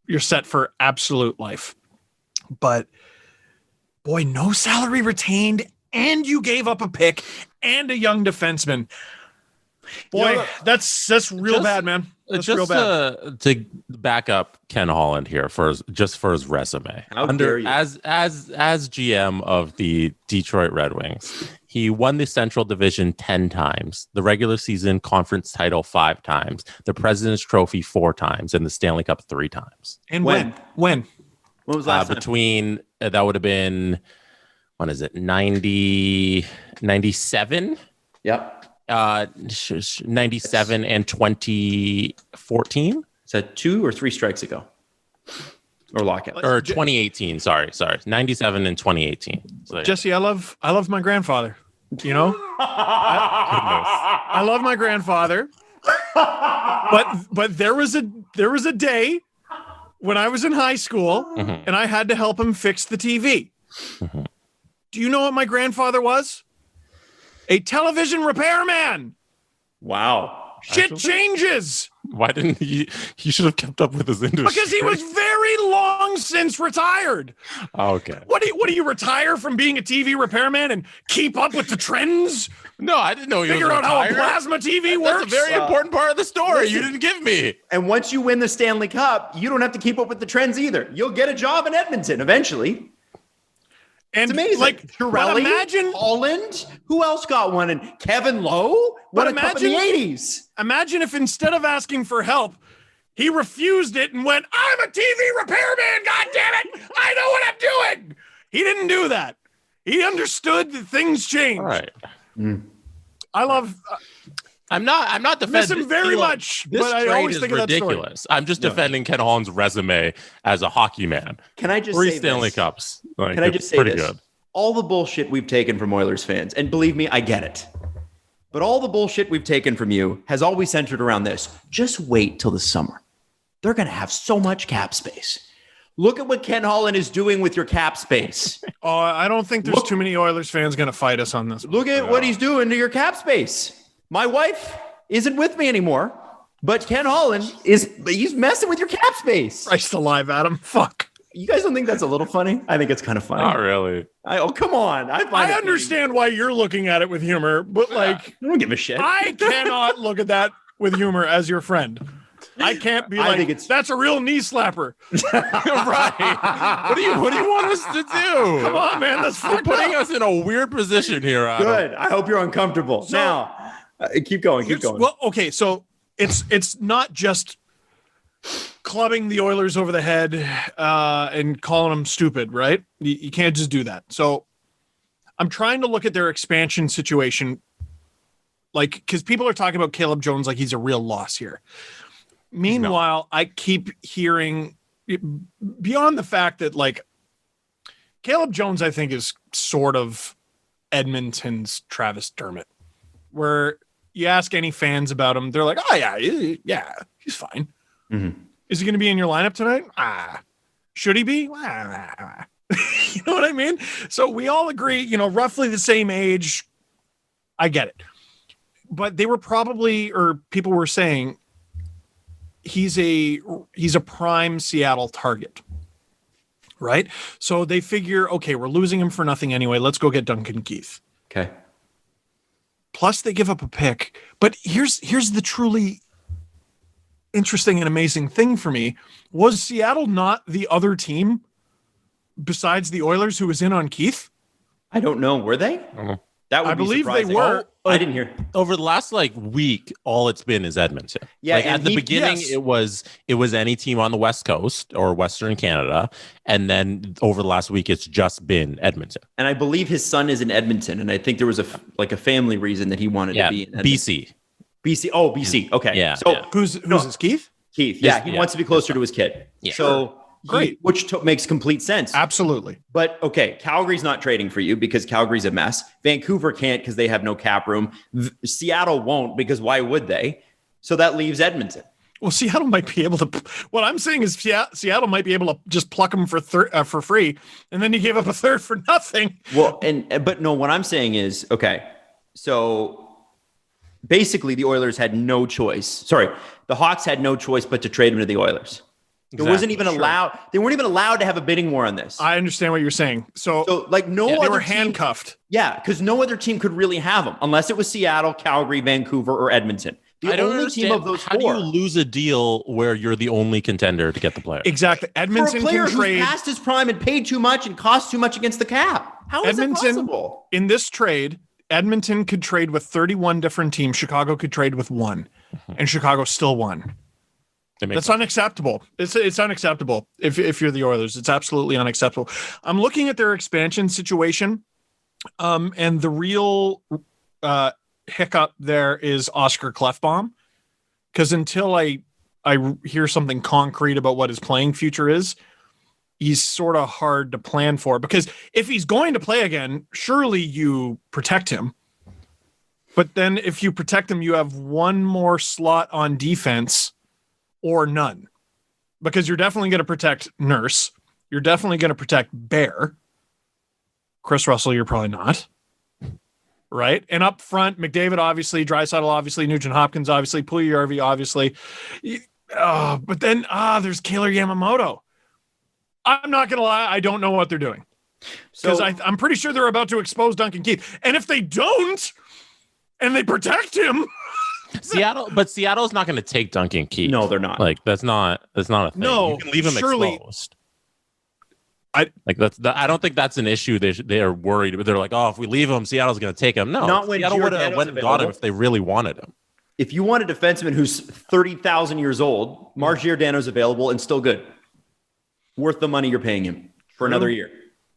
You're set for absolute life. But boy, no salary retained, and you gave up a pick and a young defenseman. Boy, that's real bad, man. That's real bad. To back up Ken Holland here for his resume. As GM of the Detroit Red Wings, he won the Central Division 10 times, the regular season conference title 5 times, the President's Trophy 4 times, and the Stanley Cup 3 times. And when? When was last time? Between that would have been, when is it? 97? Yep. 97 and 2014. Is that 2 or 3 strikes ago? Or lockout? Or 2018. Sorry. 97 and 2018. So, yeah. Jesse, I love my grandfather. You know? I love my grandfather. But there was a day when I was in high school and I had to help him fix the TV. Mm-hmm. Do you know what my grandfather was? A television repairman. Wow. Shit changes. Why didn't he? He should have kept up with his industry. Because he was very long since retired. Okay. What do you retire from being a TV repairman and keep up with the trends? No, I didn't know he Figure was out retired. how a plasma TV works. That's a very important part of the story you didn't give me. And once you win the Stanley Cup, you don't have to keep up with the trends either. You'll get a job in Edmonton eventually. And it's amazing. Like Treliving, imagine Holland. Who else got one? And Kevin Lowe won a cup in the 80s. Imagine if instead of asking for help, he refused it and went, "I'm a TV repairman. God damn it! I know what I'm doing." He didn't do that. He understood that things change. All right. I love. I'm not defending him very much, this but I always think ridiculous. of that story. I'm just defending Ken Holland's resume as a hockey man. Can I just 3 say Stanley this? Cups? Can I just say pretty this? Good. All the bullshit we've taken from Oilers fans, and believe me, I get it. But all the bullshit we've taken from you has always centered around this. Just wait till the summer. They're going to have so much cap space. Look at what Ken Holland is doing with your cap space. Oh, I don't think there's too many Oilers fans going to fight us on this. Look at what he's doing to your cap space. My wife isn't with me anymore, but Ken Holland he's messing with your cap space. Christ alive, Adam. Fuck. You guys don't think that's a little funny? I think it's kind of funny. Not really. Come on. I understand why you're looking at it with humor, but I don't give a shit. I cannot look at that with humor as your friend. I can't be that's a real knee slapper. Right. What do you want us to do? Come on, man. That's putting us in a weird position here, Adam. Good. I hope you're uncomfortable. So, now, keep going. Well, okay. So it's not just clubbing the Oilers over the head and calling them stupid, right? You can't just do that. So I'm trying to look at their expansion situation, because people are talking about Caleb Jones like he's a real loss here. Meanwhile, I keep hearing, beyond the fact that Caleb Jones, I think, is sort of Edmonton's Travis Dermott, where you ask any fans about him, they're like, "Oh yeah, he's fine." Mm-hmm. Is he going to be in your lineup tonight? Should he be? You know what I mean? So we all agree, roughly the same age. I get it. But they were people were saying he's a prime Seattle target, right? So they figure, okay, we're losing him for nothing anyway. Let's go get Duncan Keith. Okay. Plus they give up a pick. But here's the truly interesting and amazing thing for me. Was Seattle not the other team besides the Oilers who was in on Keith? I don't know. Were they? That would I believe surprising. they were. I didn't hear. Over the last week, all it's been is Edmonton. Yeah, at the beginning, it was any team on the West Coast or Western Canada, and then over the last week, it's just been Edmonton. And I believe his son is in Edmonton, and I think there was a family reason that he wanted to be in Edmonton. BC. Oh, BC. Okay. Yeah. So who's this? Keith? Keith. Yeah, he wants to be closer to his kid. Yeah. So great, which makes complete sense. Absolutely. But okay, Calgary's not trading for you because Calgary's a mess. Vancouver can't because they have no cap room. Seattle won't because why would they? So that leaves Edmonton. Well, Seattle might be able to. What I'm saying is Seattle might be able to just pluck him for free, and then he gave up a third for nothing. Well, but no, what I'm saying is okay. So basically the Oilers had no choice. Sorry, the Hawks had no choice but to trade him to the Oilers. There wasn't even allowed. They weren't even allowed to have a bidding war on this. I understand what you're saying. So like they were handcuffed. Because no other team could really have them unless it was Seattle, Calgary, Vancouver, or Edmonton. I don't understand. Team of those how do you lose a deal where you're the only contender to get the player? Exactly. Edmonton for a player can trade who's past his prime and paid too much and cost too much against the cap. How is that possible? In this trade, Edmonton could trade with 31 different teams. Chicago could trade with one, and Chicago still won. That's unacceptable. It's unacceptable if you're the Oilers. It's absolutely unacceptable. I'm looking at their expansion situation, and the real hiccup there is Oscar Klefbom, because until I hear something concrete about what his playing future is, he's sort of hard to plan for. Because if he's going to play again, surely you protect him. But then if you protect him, you have one more slot on defense or none, because you're definitely going to protect Nurse. You're definitely going to protect Bear. Chris Russell, you're probably not. Right? And up front, McDavid, obviously, Draisaitl, obviously, Nugent Hopkins, obviously, Puljujarvi, obviously. But then, there's Kailer Yamamoto. I'm not going to lie. I don't know what they're doing. Because I'm pretty sure they're about to expose Duncan Keith. And if they don't, and they protect him... Seattle's not going to take Duncan Keith. No, they're not. Like, that's not a thing. No, you can leave him exposed. I don't think that's an issue. They're worried, but they're like, if we leave him, Seattle's going to take him. No, not when Seattle would have went and got him if they really wanted him. If you want a defenseman who's 30,000 years old, Marc Giordano's available and still good. Worth the money you're paying him for another year.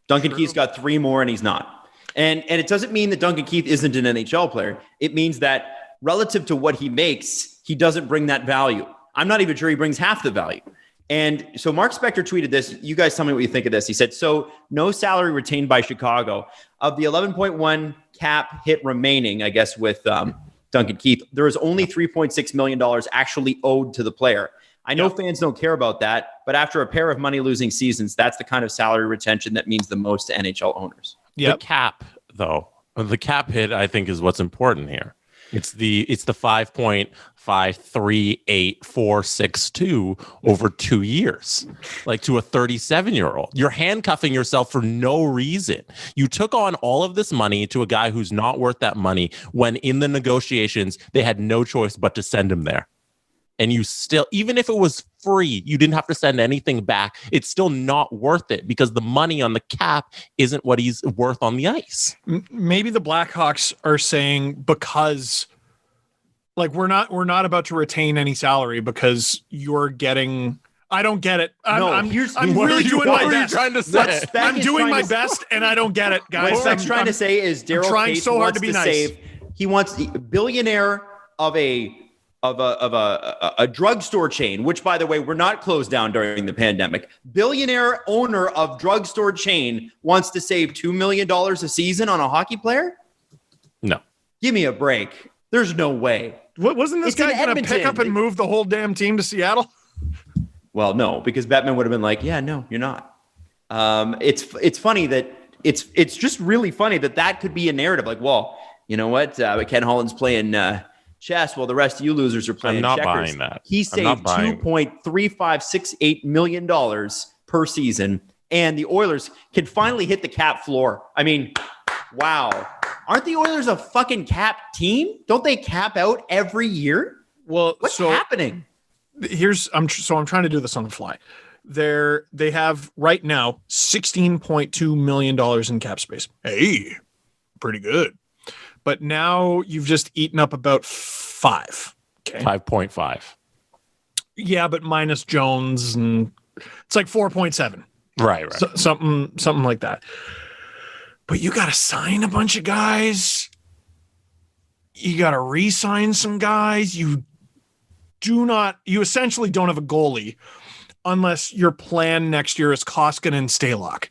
Duncan Keith's got 3 more and he's not. And it doesn't mean that Duncan Keith isn't an NHL player. It means that relative to what he makes, he doesn't bring that value. I'm not even sure he brings half the value. And so Mark Spector tweeted this. You guys tell me what you think of this. He said, so no salary retained by Chicago. Of the 11.1 cap hit remaining, I guess, with Duncan Keith, there is only $3.6 million actually owed to the player. I know fans don't care about that, but after a pair of money-losing seasons, that's the kind of salary retention that means the most to NHL owners. The cap, though, the cap hit, I think, is what's important here. It's the 5.538462 over 2 years, like to a 37-year-old. You're handcuffing yourself for no reason. You took on all of this money to a guy who's not worth that money when in the negotiations, they had no choice but to send him there. And you still, even if it was free, you didn't have to send anything back. It's still not worth it because the money on the cap isn't what he's worth on the ice. Maybe the Blackhawks are saying because, like, we're not about to retain any salary because you're getting. I don't get it. I'm really doing my best. Trying to say? I'm doing my best, and I don't get it, guys. What I'm trying to say is Daryl trying Katz so hard wants to be to nice. save. He wants a billionaire of a drugstore chain, which, by the way, we're not closed down during the pandemic. Billionaire owner of drugstore chain wants to save $2 million a season on a hockey player? No. Give me a break. There's no way. Wasn't this guy going to pick up and move the whole damn team to Seattle? Well, no, because Bettman would have been like, yeah, no, you're not. It's funny that it's just really funny that could be a narrative. Like, well, you know what? Ken Holland's playing chess while the rest of you losers are playing checkers. I'm not buying that. He saved $2.3568 million per season, and the Oilers can finally hit the cap floor. I mean, wow. Aren't the Oilers a fucking cap team? Don't they cap out every year? Well, what's happening? I'm trying to do this on the fly. They have right now $16.2 million in cap space. Hey, pretty good. But now you've just eaten up about 5. Okay. 5.5. Yeah, but minus Jones, and it's like 4.7. Right. So, something like that. But you got to sign a bunch of guys. You got to re-sign some guys. You essentially don't have a goalie unless your plan next year is Koskinen and Stalock.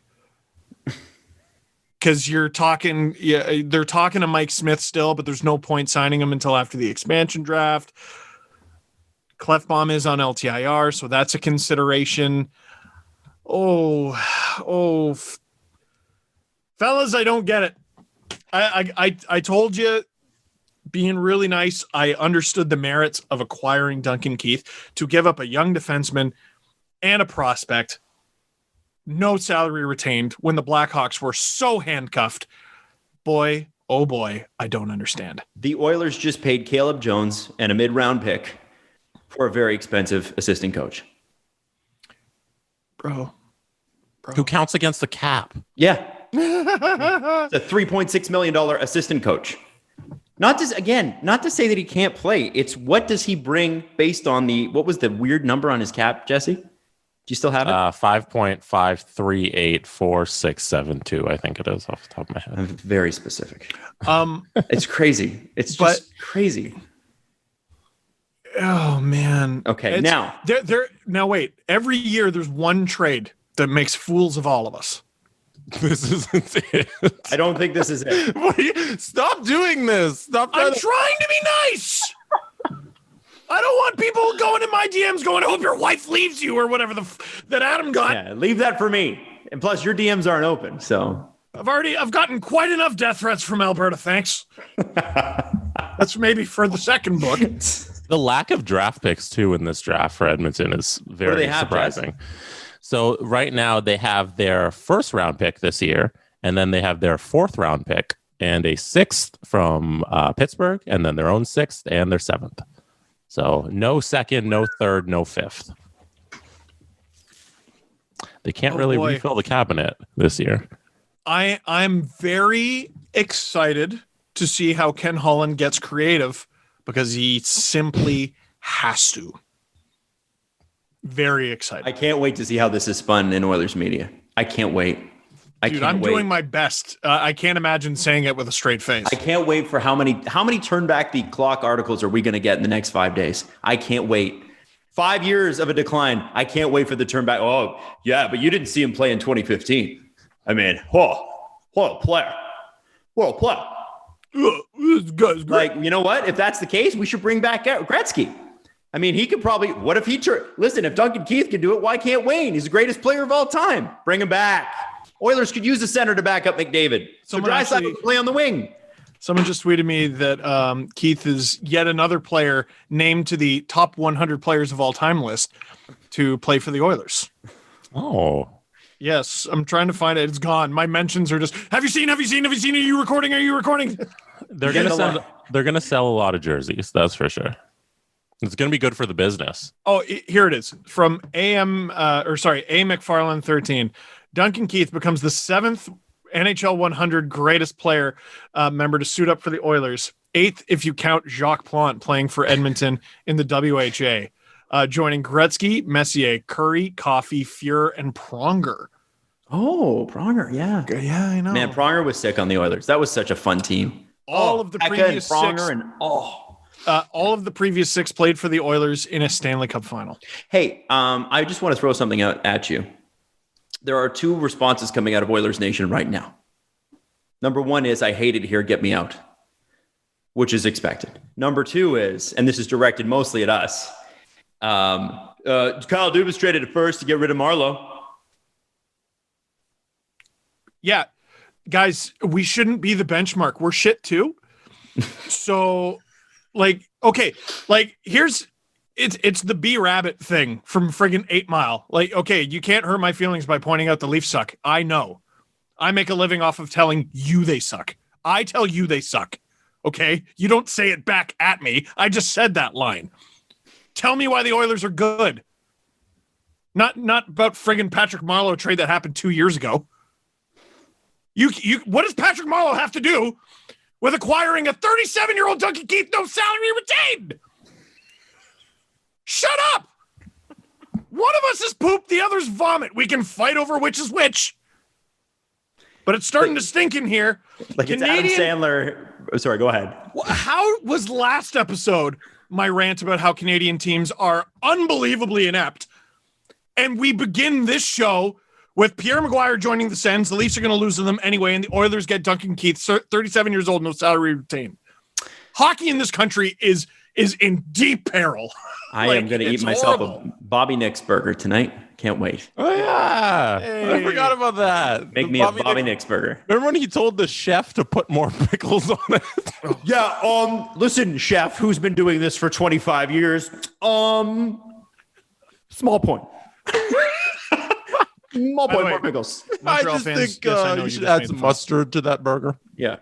Because they're talking to Mike Smith still, but there's no point signing him until after the expansion draft. Klefbom is on LTIR, so that's a consideration. Fellas, I don't get it. I told you being really nice, I understood the merits of acquiring Duncan Keith to give up a young defenseman and a prospect, no salary retained, when the Blackhawks were so handcuffed. Boy, oh boy, I don't understand. The Oilers just paid Caleb Jones and a mid-round pick for a very expensive assistant coach. Bro. Who counts against the cap? Yeah. It's a $3.6 million assistant coach. Not to say that he can't play. It's what does he bring based on what was the weird number on his cap, Jesse? Do you still have it? 5.53846672, I think it is off the top of my head. I'm very specific. It's crazy. It's just crazy. Oh man. Okay, now wait. Every year there's one trade that makes fools of all of us. This isn't it. I don't think this is it. Stop doing this. I'm trying to be nice. I don't want people going in my DMs going, I hope your wife leaves you or whatever that Adam got. Yeah, leave that for me. And plus your DMs aren't open, so. I've gotten quite enough death threats from Alberta, thanks. That's maybe for the second book. The lack of draft picks too in this draft for Edmonton is very surprising. So right now they have their first round pick this year, and then they have their fourth round pick and a sixth from Pittsburgh, and then their own sixth and their seventh. So no second, no third, no fifth. They can't refill the cabinet this year. I'm very excited to see how Ken Holland gets creative because he simply has to. Very excited. I can't wait to see how this is spun in Oilers media. I can't wait. I'm doing my best. I can't imagine saying it with a straight face. I can't wait for how many turn back the clock articles are we going to get in the next 5 days? I can't wait. 5 years of a decline. I can't wait for the turn back. Oh, yeah, but you didn't see him play in 2015. I mean, what a player. What a player. This guy's great. Like, you know what? If that's the case, we should bring back Gretzky. I mean, he could probably, what if listen, if Duncan Keith can do it, why can't Wayne? He's the greatest player of all time. Bring him back. Oilers could use a center to back up McDavid. So Draisaitl can play on the wing. Someone just tweeted me that Keith is yet another player named to the top 100 players of all time list to play for the Oilers. Oh. Yes, I'm trying to find it. It's gone. My mentions are just, have you seen? Are you recording? They're going to sell a lot of jerseys. That's for sure. It's going to be good for the business. Oh, here it is. From A. McFarland 13. Duncan Keith becomes the 7th NHL 100 greatest player member to suit up for the Oilers. 8th if you count Jacques Plante playing for Edmonton in the WHA. Joining Gretzky, Messier, Curry, Coffey, Fuhr, and Pronger. Oh, Pronger, yeah. Yeah, I know. Man, Pronger was sick on the Oilers. That was such a fun team. All of the previous six played for the Oilers in a Stanley Cup final. Hey, I just want to throw something out at you. There are 2 responses coming out of Oilers Nation right now. Number 1 is, I hate it here, get me out, which is expected. Number 2 is, and this is directed mostly at us, Kyle Dubas traded at first to get rid of Marleau. Yeah, guys, we shouldn't be the benchmark. We're shit too. So, it's the B Rabbit thing from friggin' 8 Mile. You can't hurt my feelings by pointing out the Leafs suck. I know. I make a living off of telling you they suck. I tell you they suck. Okay? You don't say it back at me. I just said that line. Tell me why the Oilers are good. Not about friggin' Patrick Marleau trade that happened 2 years ago. What does Patrick Marleau have to do with acquiring a 37-year-old Duncan Keith, no salary retained? Shut up! One of us is poop, the other's vomit. We can fight over which is which. But it's starting to stink in here. It's Adam Sandler. Oh, sorry, go ahead. How was last episode my rant about how Canadian teams are unbelievably inept? And we begin this show with Pierre McGuire joining the Sens. The Leafs are going to lose to them anyway, and the Oilers get Duncan Keith, 37 years old, no salary retained. Hockey in this country is in deep peril. I am going to eat myself a Bobby Nick's burger tonight. Can't wait. Oh yeah, Hey. I forgot about that. Make me a Bobby Nicks burger. Remember when he told the chef to put more pickles on it? Yeah. Listen, chef, who's been doing this for 25 years? Small point. Small point, more pickles. Montreal I just fans, think yes, I know you you should just add made some fun. mustard to that burger. Yeah.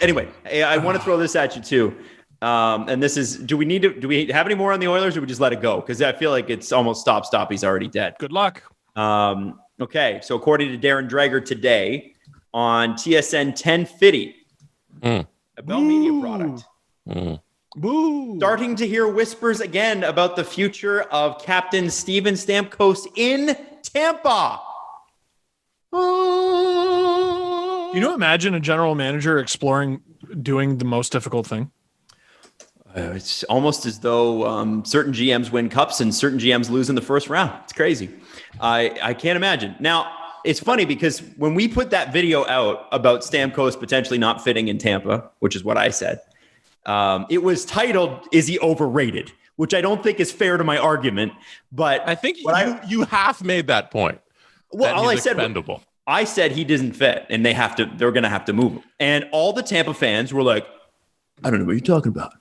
Anyway, I want to throw this at you too. And this is, do we have any more on the Oilers, or we just let it go? Because I feel like it's almost stop. He's already dead. Good luck. Okay. So according to Darren Dreger today on TSN 1050, a Bell Media product, Boo. starting to hear whispers again about the future of Captain Steven Stamkos in Tampa. You know, imagine a general manager exploring doing the most difficult thing. It's almost as though certain GMs win cups and certain GMs lose in the first round. It's crazy. I can't imagine. Now, it's funny because when we put that video out about Stamkos potentially not fitting in Tampa, which is what I said, it was titled, "Is he overrated?" Which I don't think is fair to my argument. But I think you half made that point. Well, all I said, expendable. I said he doesn't fit, and they're going to have to move him. And all the Tampa fans were like, "I don't know what you're talking about."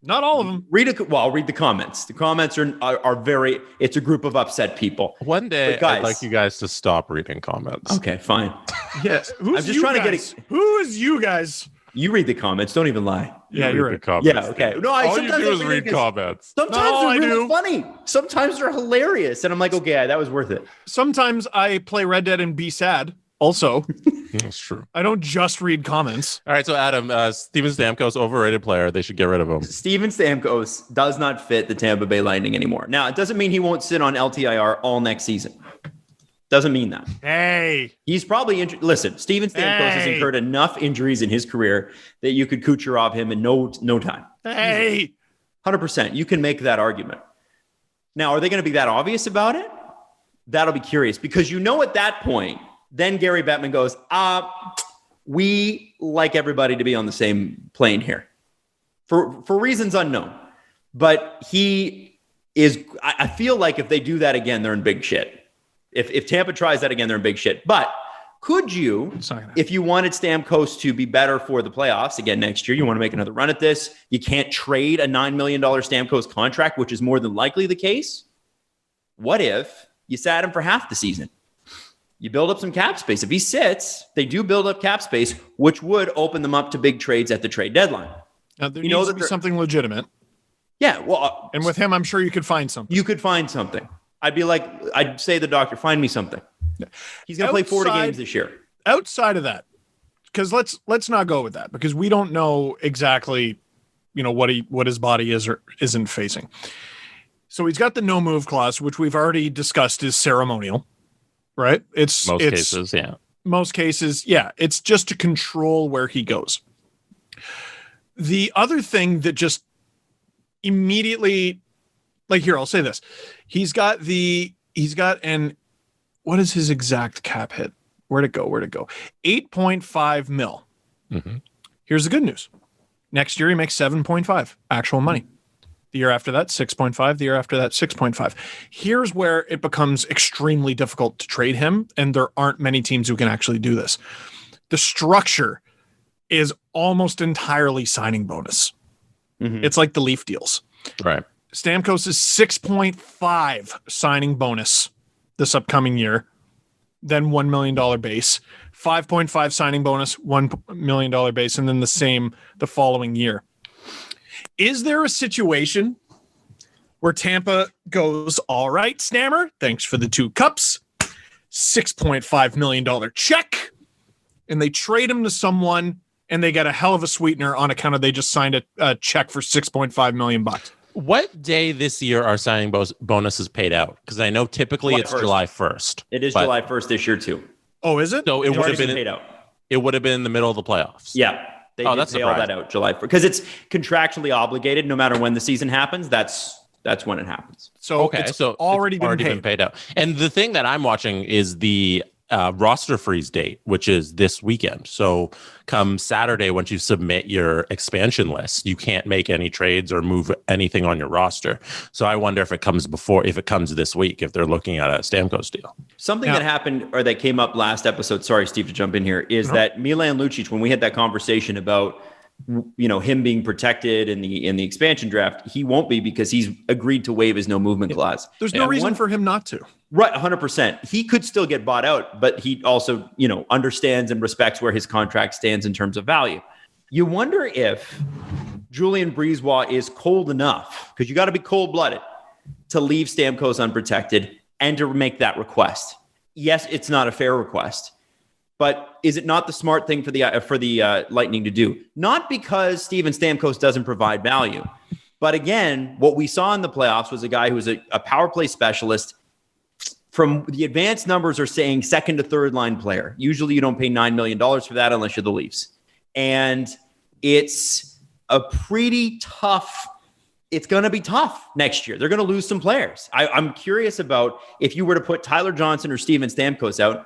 Not all of them. I'll read the comments. The comments are very, it's a group of upset people. One day, guys, I'd like you guys to stop reading comments. Okay, fine. Yes. I'm just trying to get it. Who is you guys? You read the comments. Don't even lie. Yeah, you're right. Comments. Yeah, okay. No, All you do is read comments. Sometimes they're really funny. Sometimes they're hilarious. And I'm like, okay, that was worth it. Sometimes I play Red Dead and be sad. Also, That's true. I don't just read comments. All right, so Adam, Steven Stamkos, overrated player. They should get rid of him. Steven Stamkos does not fit the Tampa Bay Lightning anymore. Now, it doesn't mean he won't sit on LTIR all next season. Doesn't mean that. Hey. He's probably listen, Steven Stamkos has incurred enough injuries in his career that you could Kucherov him in no time. Hey. 100%. You can make that argument. Now, are they going to be that obvious about it? That'll be curious because at that point, then Gary Bettman goes, we like everybody to be on the same plane here for reasons unknown. But he is, I feel like if they do that again, they're in big shit. If Tampa tries that again, they're in big shit. But could you, if you wanted Stamkos to be better for the playoffs again next year, you want to make another run at this, you can't trade a $9 million Stamkos contract, which is more than likely the case. What if you sat him for half the season? You build up some cap space. If he sits, they do build up cap space, which would open them up to big trades at the trade deadline. Now, there needs to be something legitimate. Yeah, well, and with him, I'm sure you could find something. You could find something. I'd say to the doctor, find me something. He's going to play 40 games this year. Outside of that, because let's not go with that because we don't know exactly, what his body is or isn't facing. So he's got the no move clause, which we've already discussed is ceremonial, right? Most cases, yeah. Most cases, yeah. It's just to control where he goes. The other thing that just immediately, I'll say this. He's got what is his exact cap hit? Where'd it go? 8.5 mil. Mm-hmm. Here's the good news. Next year, he makes 7.5 actual money. The year after that, 6.5. The year after that, 6.5. Here's where it becomes extremely difficult to trade him, and there aren't many teams who can actually do this. The structure is almost entirely signing bonus. Mm-hmm. It's like the Leaf deals. Right. Stamkos is 6.5 signing bonus this upcoming year, then $1 million base, 5.5 signing bonus, $1 million base, and then the same the following year. Is there a situation where Tampa goes, all right, Stammer, thanks for the 2 cups, $6.5 million check, and they trade him to someone and they get a hell of a sweetener on account of they just signed a check for $6.5 million? What day this year are signing bonuses paid out? Because I know typically it's July 1st. It is July 1st this year too. Oh, is it? So it would have been paid out. It would have been in the middle of the playoffs. Yeah. They did pay all that out July 1st because it's contractually obligated. No matter when the season happens, that's when it happens. So it's already been paid out. And the thing that I'm watching is the roster freeze date, which is this weekend. So come Saturday, once you submit your expansion list, you can't make any trades or move anything on your roster. So I wonder if it comes this week, if they're looking at a Stamkos deal. Something that happened or that came up last episode, sorry, Steve, to jump in here, is that Milan Lucic, when we had that conversation about him being protected in the expansion draft, he won't be because he's agreed to waive his no movement clause. There's no reason for him not to. Right, 100%. He could still get bought out, but he also, understands and respects where his contract stands in terms of value. You wonder if Julien Brisebois is cold enough, because you got to be cold-blooded, to leave Stamkos unprotected and to make that request. Yes, it's not a fair request, but is it not the smart thing for the Lightning to do? Not because Steven Stamkos doesn't provide value, but again, what we saw in the playoffs was a guy who was a power play specialist. From the advanced numbers are saying second to third line player. Usually you don't pay $9 million for that unless you're the Leafs. And it's a pretty tough, it's going to be tough next year. They're going to lose some players. I'm curious about if you were to put Tyler Johnson or Steven Stamkos out,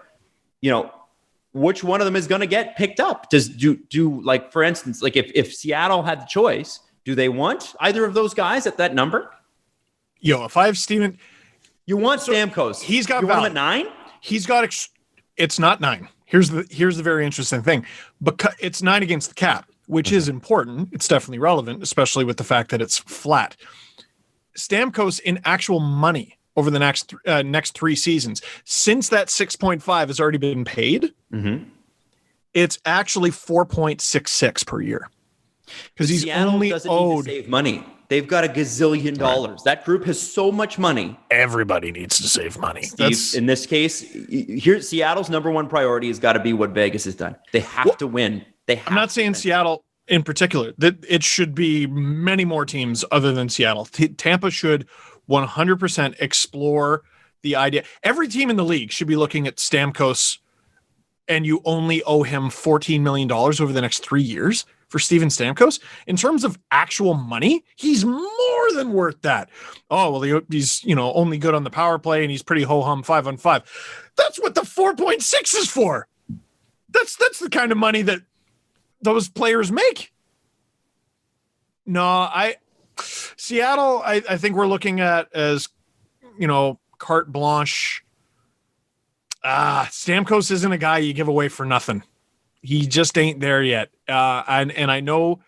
which one of them is going to get picked up? For instance, like if Seattle had the choice, do they want either of those guys at that number? If I have Steven... You want Stamkos. He's got you want him at 9? He's got it's not 9. Here's the very interesting thing. Because it's 9 against the cap, which is important. It's definitely relevant, especially with the fact that it's flat. Stamkos in actual money over the next 3 seasons, since that 6.5 has already been paid, it's actually 4.66 per year. Because he's Seattle only doesn't owed need to save money. They've got $1 gazillion. That group has so much money. Everybody needs to save money. Steve, in this case, Seattle's number one priority has got to be what Vegas has done. They have to win. I'm not saying Seattle in particular. That it should be many more teams other than Seattle. Tampa should 100% explore the idea. Every team in the league should be looking at Stamkos, and you only owe him $14 million over the next 3 years. For Steven Stamkos, in terms of actual money, he's more than worth that. Oh, well, he's only good on the power play and he's pretty ho-hum 5-on-5. That's what the 4.6 is for. That's the kind of money that those players make. No, Seattle, I think we're looking at as, carte blanche. Stamkos isn't a guy you give away for nothing. He just ain't there yet. And I know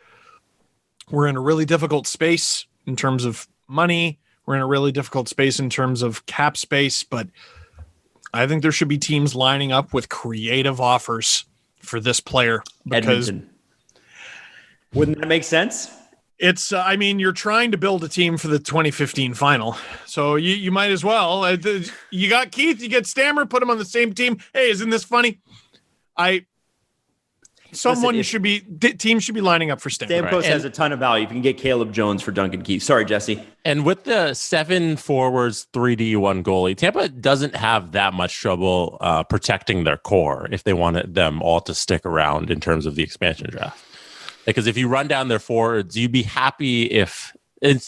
we're in a really difficult space in terms of money. We're in a really difficult space in terms of cap space, but I think there should be teams lining up with creative offers for this player. Because Edmonton. Wouldn't that make sense? It's, you're trying to build a team for the 2015 final. So you might as well. You got Keith, you get Stammer, put them on the same team. Hey, isn't this funny? Teams should be lining up for Stamkos. Stamkos has a ton of value. If you can get Caleb Jones for Duncan Keith. Sorry, Jesse. And with the 7 forwards, 3D, 1 goalie, Tampa doesn't have that much trouble protecting their core if they wanted them all to stick around in terms of the expansion draft. Because if you run down their forwards, you'd be happy if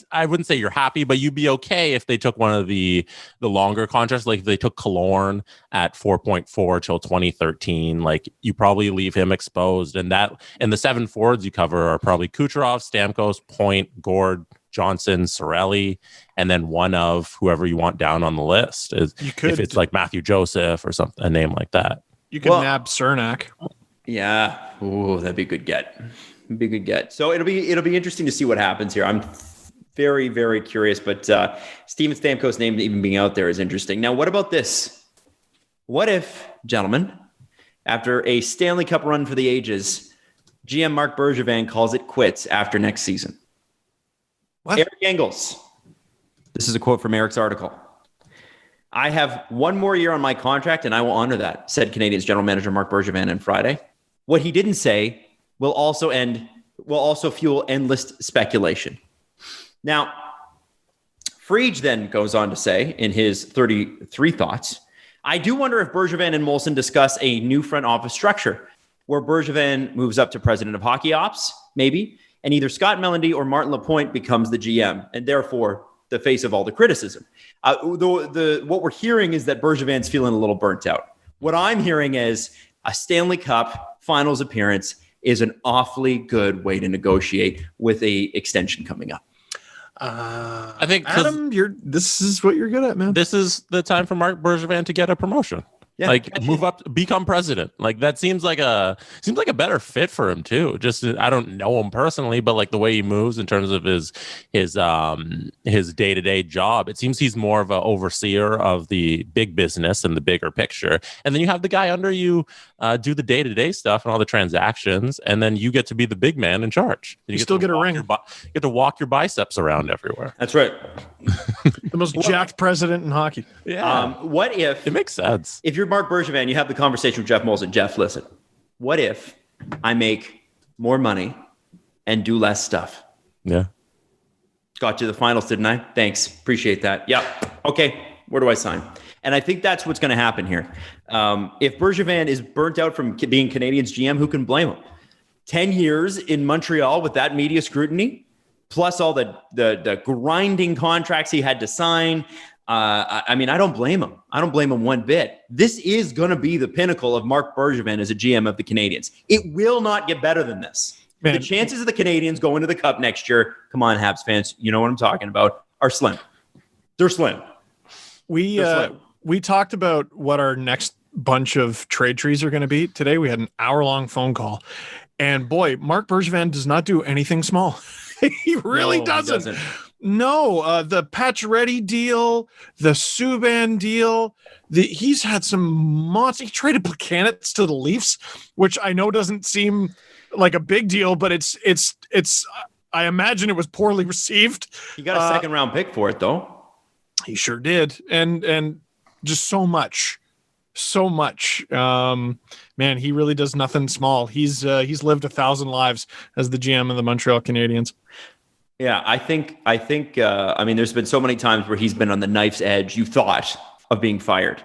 I wouldn't say you're happy, but you'd be okay if they took one of the longer contracts, like if they took Killorn at 4.4 till 2013. Like you probably leave him exposed, and the 7 forwards you cover are probably Kucherov, Stamkos, Point, Gord, Johnson, Cirelli, and then one of whoever you want down on the list. If it's like Matthew Joseph or something, a name like that. You can nab Cernak. Yeah, ooh, that'd be a good get. So it'll be interesting to see what happens here. I'm very, very curious, but Steven Stamkos' name even being out there is interesting. Now, what about this? What if, gentlemen, after a Stanley Cup run for the ages, GM Marc Bergevin calls it quits after next season? What? Eric Engels. This is a quote from Eric's article. I have 1 more year on my contract, and I will honor that, said Canadiens general manager Marc Bergevin on Friday. What he didn't say will also fuel endless speculation. Now, Frege then goes on to say in his 33 thoughts, I do wonder if Bergevin and Molson discuss a new front office structure where Bergevin moves up to president of hockey ops, maybe, and either Scott Mellandy or Martin Lapointe becomes the GM, and therefore the face of all the criticism. What we're hearing is that Bergevin's feeling a little burnt out. What I'm hearing is a Stanley Cup Finals appearance is an awfully good way to negotiate with a extension coming up. I think Adam, this is what you're good at, man. This is the time for Marc Bergevin to get a promotion. Yeah. Like move up, become president. Like that seems like a better fit for him too. Just I don't know him personally, but like the way he moves in terms of his day-to-day job, it seems he's more of an overseer of the big business and the bigger picture. And then you have the guy under you do the day-to-day stuff and all the transactions, and then you get to be the big man in charge. You still get a ring. You get to walk your biceps around everywhere. That's right. The most jacked president in hockey. Yeah. What if it makes sense? If you're Marc Bergevin, you have the conversation with Jeff Molson. Jeff, listen, what if I make more money and do less stuff? Yeah. Got to the finals, didn't I? Thanks. Appreciate that. Yeah. Okay. Where do I sign? And I think that's what's going to happen here. If Bergevin is burnt out from being Canadiens GM, who can blame him? 10 years in Montreal with that media scrutiny, plus all the grinding contracts he had to sign. I mean, I don't blame him. I don't blame him one bit. This is going to be the pinnacle of Marc Bergevin as a GM of the Canadiens. It will not get better than this. Man. The chances of the Canadiens going to the Cup next year, come on, Habs fans, you know what I'm talking about, are slim. They're slim. We talked about what our next bunch of trade trees are going to be. Today we had an hour-long phone call. And boy, Marc Bergevin does not do anything small. He really doesn't. No, the Pacioretty deal, the Subban deal, he's had some monster. He traded Plekanec to the Leafs, which I know doesn't seem like a big deal, but it's. I imagine it was poorly received. He got a second round pick for it, though. He sure did, and just so much. Man, he really does nothing small. He's lived 1,000 lives as the GM of the Montreal Canadiens. Yeah, I think. I mean, there's been so many times where he's been on the knife's edge. You thought of being fired,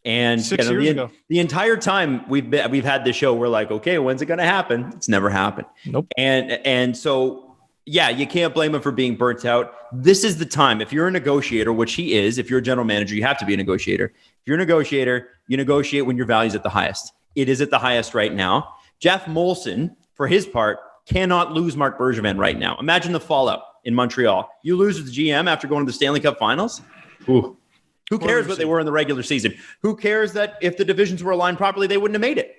and 6 years ago, the entire time we've had this show, we're like, okay, when's it going to happen? It's never happened. Nope. And so, yeah, you can't blame him for being burnt out. This is the time. If you're a negotiator, which he is, if you're a general manager, you have to be a negotiator. If you're a negotiator, you negotiate when your value's at the highest. It is at the highest right now. Jeff Molson, for his part, cannot lose Marc Bergevin right now. Imagine the fallout in Montreal. You lose as the GM after going to the Stanley Cup Finals. Ooh. Who cares what they were in the regular season? Who cares that if the divisions were aligned properly, they wouldn't have made it?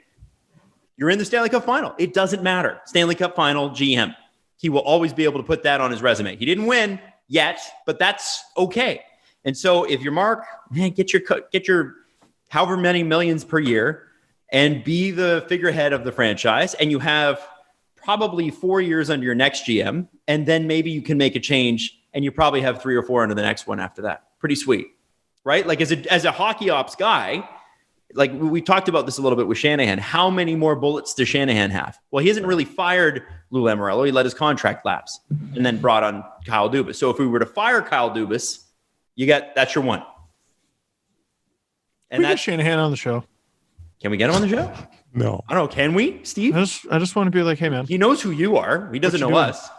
You're in the Stanley Cup Final. It doesn't matter. Stanley Cup Final, GM. He will always be able to put that on his resume. He didn't win yet, but that's okay. And so if you're Marc, man, get your however many millions per year and be the figurehead of the franchise. And you have probably 4 years under your next GM, and then maybe you can make a change, and you probably have 3 or 4 under the next one after that. Pretty sweet, right? Like as a hockey ops guy, like we talked about this a little bit with Shanahan. How many more bullets does Shanahan have? Well, he hasn't really fired Lou Lamoriello. He let his contract lapse and then brought on Kyle Dubas. So if we were to fire Kyle Dubas, that's your one. And that's Shanahan on the show. Can we get him on the show? No. I don't know. Can we, Steve? I just want to be like, hey, man. He knows who you are. He doesn't know us.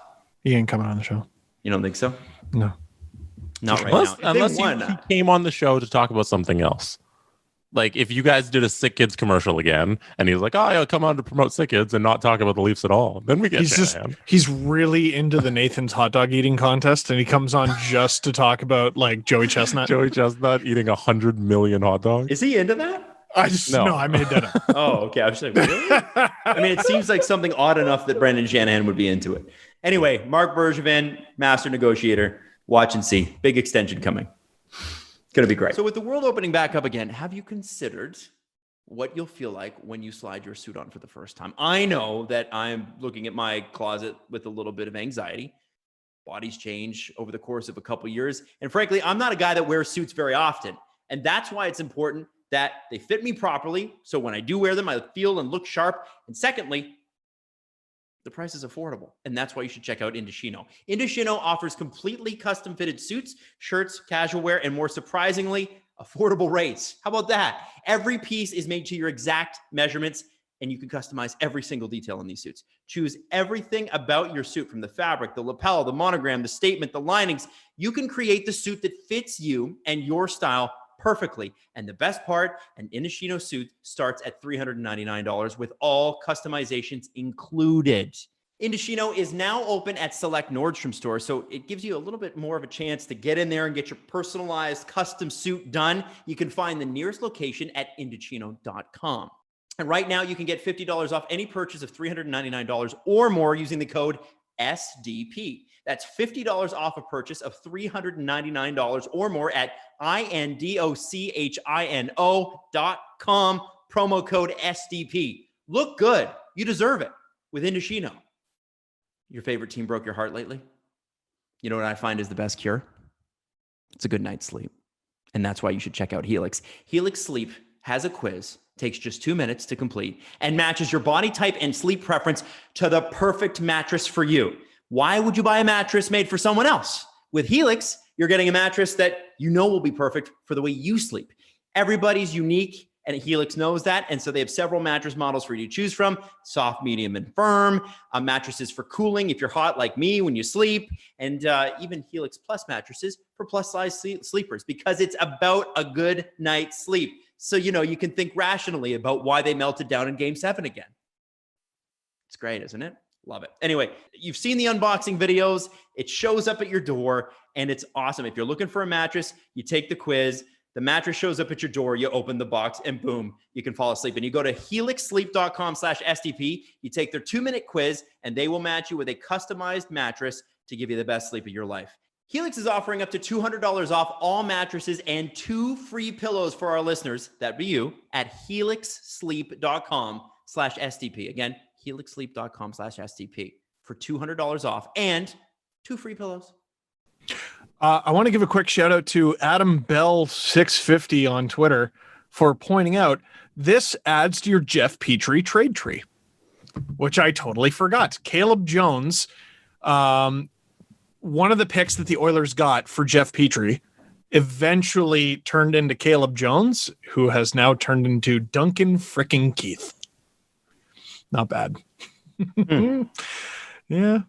He ain't coming on the show. You don't think so? No. Not right now. Unless he came on the show to talk about something else. Like if you guys did a Sick Kids commercial again, and he was like, "Oh, I'll come on to promote Sick Kids and not talk about the Leafs at all," then we get he's really into the Nathan's hot dog eating contest, and he comes on just to talk about like Joey Chestnut. Joey Chestnut eating 100 million hot dogs. Is he into that? I made that up. Oh, okay. I was like, really? I mean, it seems like something odd enough that Brendan Shanahan would be into it. Anyway, Marc Bergevin, master negotiator. Watch and see. Big extension coming. It's going to be great. So with the world opening back up again, have you considered what you'll feel like when you slide your suit on for the first time? I know that I'm looking at my closet with a little bit of anxiety. Bodies change over the course of a couple years. And frankly, I'm not a guy that wears suits very often. And that's why it's important that they fit me properly. So when I do wear them, I feel and look sharp. And secondly, the price is affordable. And that's why you should check out Indochino. Indochino offers completely custom fitted suits, shirts, casual wear, and more surprisingly, affordable rates. How about that? Every piece is made to your exact measurements, and you can customize every single detail in these suits. Choose everything about your suit, from the fabric, the lapel, the monogram, the statement, the linings. You can create the suit that fits you and your style perfectly. And the best part, an Indochino suit starts at $399 with all customizations included. Indochino is now open at select Nordstrom stores, so it gives you a little bit more of a chance to get in there and get your personalized custom suit done. You can find the nearest location at Indochino.com. And right now, you can get $50 off any purchase of $399 or more using the code SDP. That's $50 off a purchase of $399 or more at INDOCHINO.com, promo code SDP. Look good. You deserve it with Indochino. Your favorite team broke your heart lately? You know what I find is the best cure? It's a good night's sleep. And that's why you should check out Helix. Helix Sleep has a quiz, takes just 2 minutes to complete, and matches your body type and sleep preference to the perfect mattress for you. Why would you buy a mattress made for someone else? With Helix, you're getting a mattress that you know will be perfect for the way you sleep. Everybody's unique, and Helix knows that, and so they have several mattress models for you to choose from: soft, medium, and firm. Mattresses for cooling if you're hot like me when you sleep, and even Helix Plus mattresses for plus-size sleepers, because it's about a good night's sleep. So, you can think rationally about why they melted down in Game 7 again. It's great, isn't it? Love it. Anyway, you've seen the unboxing videos. It shows up at your door, and it's awesome. If you're looking for a mattress, you take the quiz. The mattress shows up at your door. You open the box, and boom, you can fall asleep. And you go to helixsleep.com/SDP. You take their 2-minute quiz, and they will match you with a customized mattress to give you the best sleep of your life. Helix is offering up to $200 off all mattresses and 2 free pillows for our listeners. That'd be you at helixsleep.com/SDP. Again, helixsleep.com/SDP for $200 off and 2 free pillows. I want to give a quick shout out to Adam Bell 650 on Twitter for pointing out this adds to your Jeff Petrie trade tree, which I totally forgot. Caleb Jones, one of the picks that the Oilers got for Jeff Petrie, eventually turned into Caleb Jones, who has now turned into Duncan frickin' Keith. Not bad. Yeah.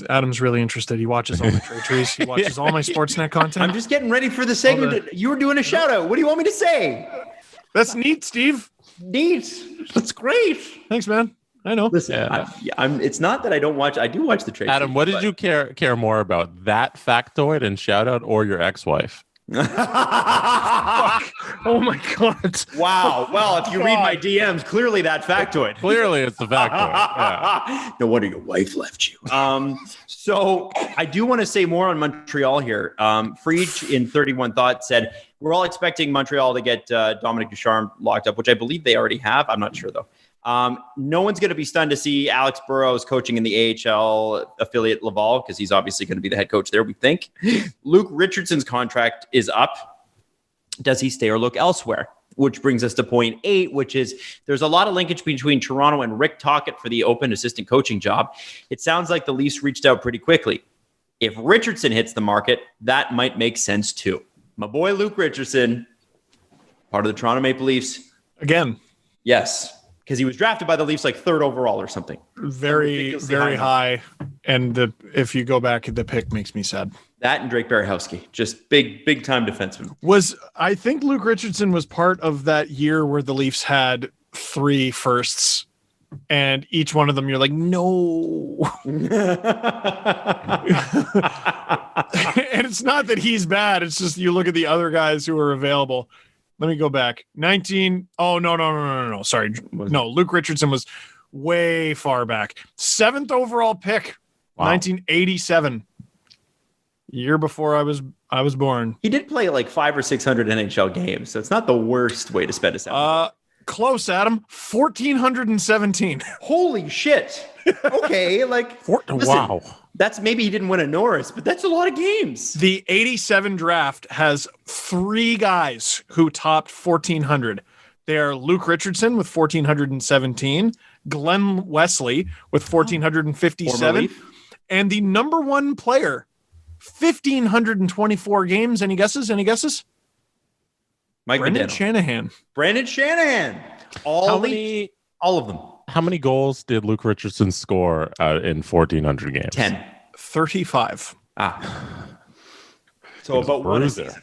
Adam's really interested. He watches all the trade trees. He watches all my Sportsnet content. I'm just getting ready for the segment. You were doing a shout out. What do you want me to say? That's neat, Steve. Neat. That's great. Thanks, man. I know. Listen, it's not that I don't watch. I do watch the trade. Adam, what did you care more about, that factoid and shout out, or your ex-wife? Oh my God. Wow. Well, if you read my DMs, clearly that factoid. Clearly it's the factoid. Yeah. No wonder your wife left you. So I do want to say more on Montreal here. Freach in 31 Thoughts said, we're all expecting Montreal to get Dominic Ducharme locked up, which I believe they already have. I'm not sure though. No one's going to be stunned to see Alex Burrows coaching in the AHL affiliate Laval, because he's obviously going to be the head coach there, we think. Luke Richardson's contract is up. Does he stay or look elsewhere? Which brings us to point 8, which is there's a lot of linkage between Toronto and Rick Tocchet for the open assistant coaching job. It sounds like the Leafs reached out pretty quickly. If Richardson hits the market, that might make sense too. My boy Luke Richardson, part of the Toronto Maple Leafs. Again. Yes. Because he was drafted by the Leafs like 3rd overall or something. Very, very high. And if you go back, the pick makes me sad. That and Drake Barahowski, just big time defenseman. I think Luke Richardson was part of that year where the Leafs had 3 firsts, and each one of them you're like, no. And it's not that he's bad. It's just you look at the other guys who are available. Let me go back. 19. Oh, no. Sorry. No, Luke Richardson was way far back. 7th overall pick, wow. 1987. Year before I was born. He did play like 500 or 600 NHL games, so it's not the worst way to spend a salary. Close, Adam. 1,417. Holy shit. Okay, listen, wow. That's maybe he didn't win a Norris, but that's a lot of games. The 87 draft has 3 guys who topped 1,400. They are Luke Richardson with 1,417, Glenn Wesley with 1,457, and the number 1 player, 1,524 games. Any guesses? Brendan Shanahan. Brendan Shanahan. All of them. How many goals did Luke Richardson score in 1,400 games? 10. 35. So about 1 a season.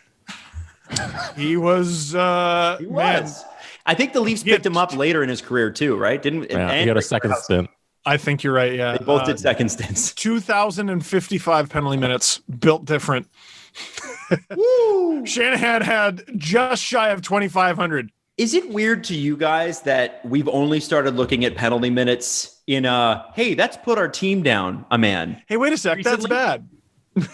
He was. He was. I think the Leafs picked him up later in his career too, right? He got a second stint. I think you're right. Yeah, they both did second stints. 2,055 penalty minutes. Built different. Woo! Shanahan had just shy of 2,500. Is it weird to you guys that we've only started looking at penalty minutes in hey, that's put our team down a man? Hey, wait a sec. Recently? That's bad.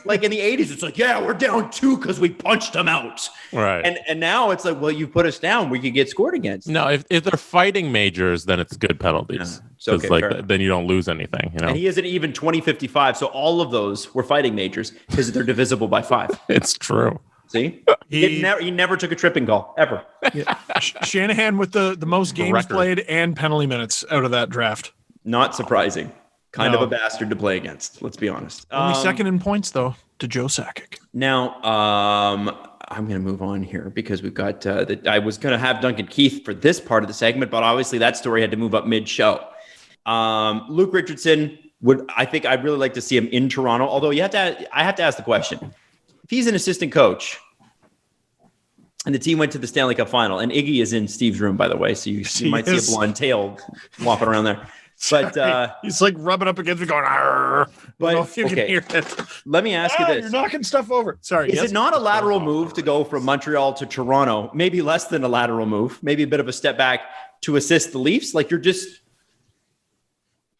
Like in the 80s, it's like, yeah, we're down 2 because we punched them out. Right. And now it's like, well, you put us down, we could get scored against. No, if they're fighting majors, then it's good penalties. Because then you don't lose anything. You know? And he has an even 20-55. So all of those were fighting majors because they're divisible by 5. It's true. See? He never took a tripping call, ever. Yeah. Shanahan with the most games played and penalty minutes out of that draft. Not surprising. Kind of a bastard to play against, let's be honest. Only second in points, though, to Joe Sakic. Now, I'm going to move on here because we've got I was going to have Duncan Keith for this part of the segment, but obviously that story had to move up mid-show. Luke Richardson, I'd really like to see him in Toronto, although I have to ask the question. If he's an assistant coach and the team went to the Stanley Cup final, and Iggy is in Steve's room, by the way, so you might see a blonde tail flopping around there. But he's like rubbing up against me going, Arr. But you can hear it. Let me ask you this. You're knocking stuff over. Sorry. Is it not a lateral move to go from Montreal to Toronto? Maybe less than a lateral move, maybe a bit of a step back to assist the Leafs? Like you're just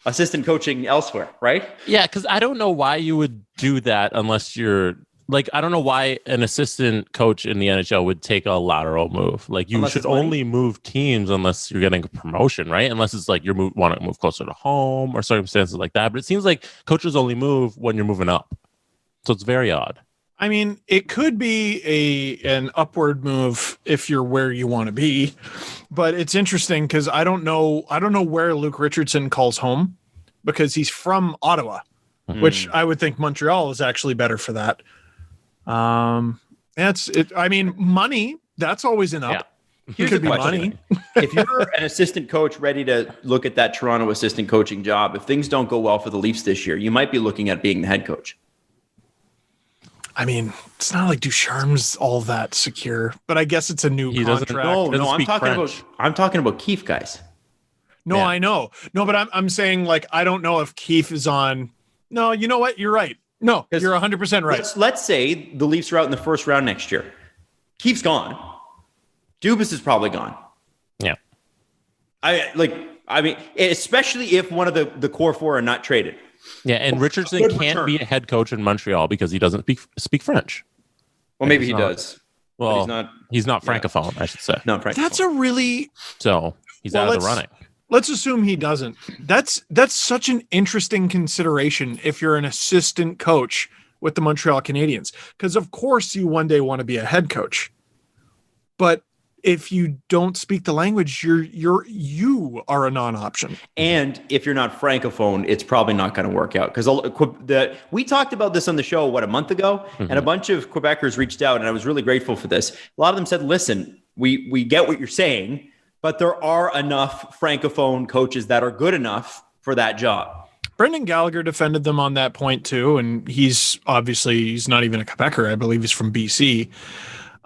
assistant coaching elsewhere, right? Yeah, because I don't know why you would do that unless you're like, I don't know why an assistant coach in the NHL would take a lateral move. Like you should only move teams unless you're getting a promotion, right? Unless it's like want to move closer to home or circumstances like that. But it seems like coaches only move when you're moving up. So it's very odd. I mean, it could be an upward move if you're where you want to be, but it's interesting because I don't know where Luke Richardson calls home because he's from Ottawa, which I would think Montreal is actually better for that. That's it. I mean, money, that's always an up. Yeah. Here's the question. If you're an assistant coach ready to look at that Toronto assistant coaching job, if things don't go well for the Leafs this year, you might be looking at being the head coach. I mean, it's not like Ducharme's all that secure, but I guess it's a new contract. No, I'm talking about Keith, guys. No, yeah. I know. No, but I'm saying like, I don't know if Keith is on. No, you know what? You're right. No, you're 100% right. Let's say the Leafs are out in the first round next year. Keith's gone. Dubas is probably gone. Yeah. I mean, especially if one of the core 4 are not traded. Yeah, and Richardson can't be a head coach in Montreal because he doesn't speak French. Well, maybe he does. Well, he's not Francophone, I should say. Not Francophone. That's a really... So he's out of the running. Let's assume he doesn't. That's such an interesting consideration if you're an assistant coach with the Montreal Canadiens, because of course you one day want to be a head coach, but if you don't speak the language, you are a non-option. And if you're not Francophone, it's probably not going to work out because we talked about this on the show a month ago, and a bunch of Quebecers reached out, and I was really grateful for this. A lot of them said, "Listen, we get what you're saying." But there are enough Francophone coaches that are good enough for that job. Brendan Gallagher defended them on that point too, and he's not even a Quebecer. I believe he's from BC.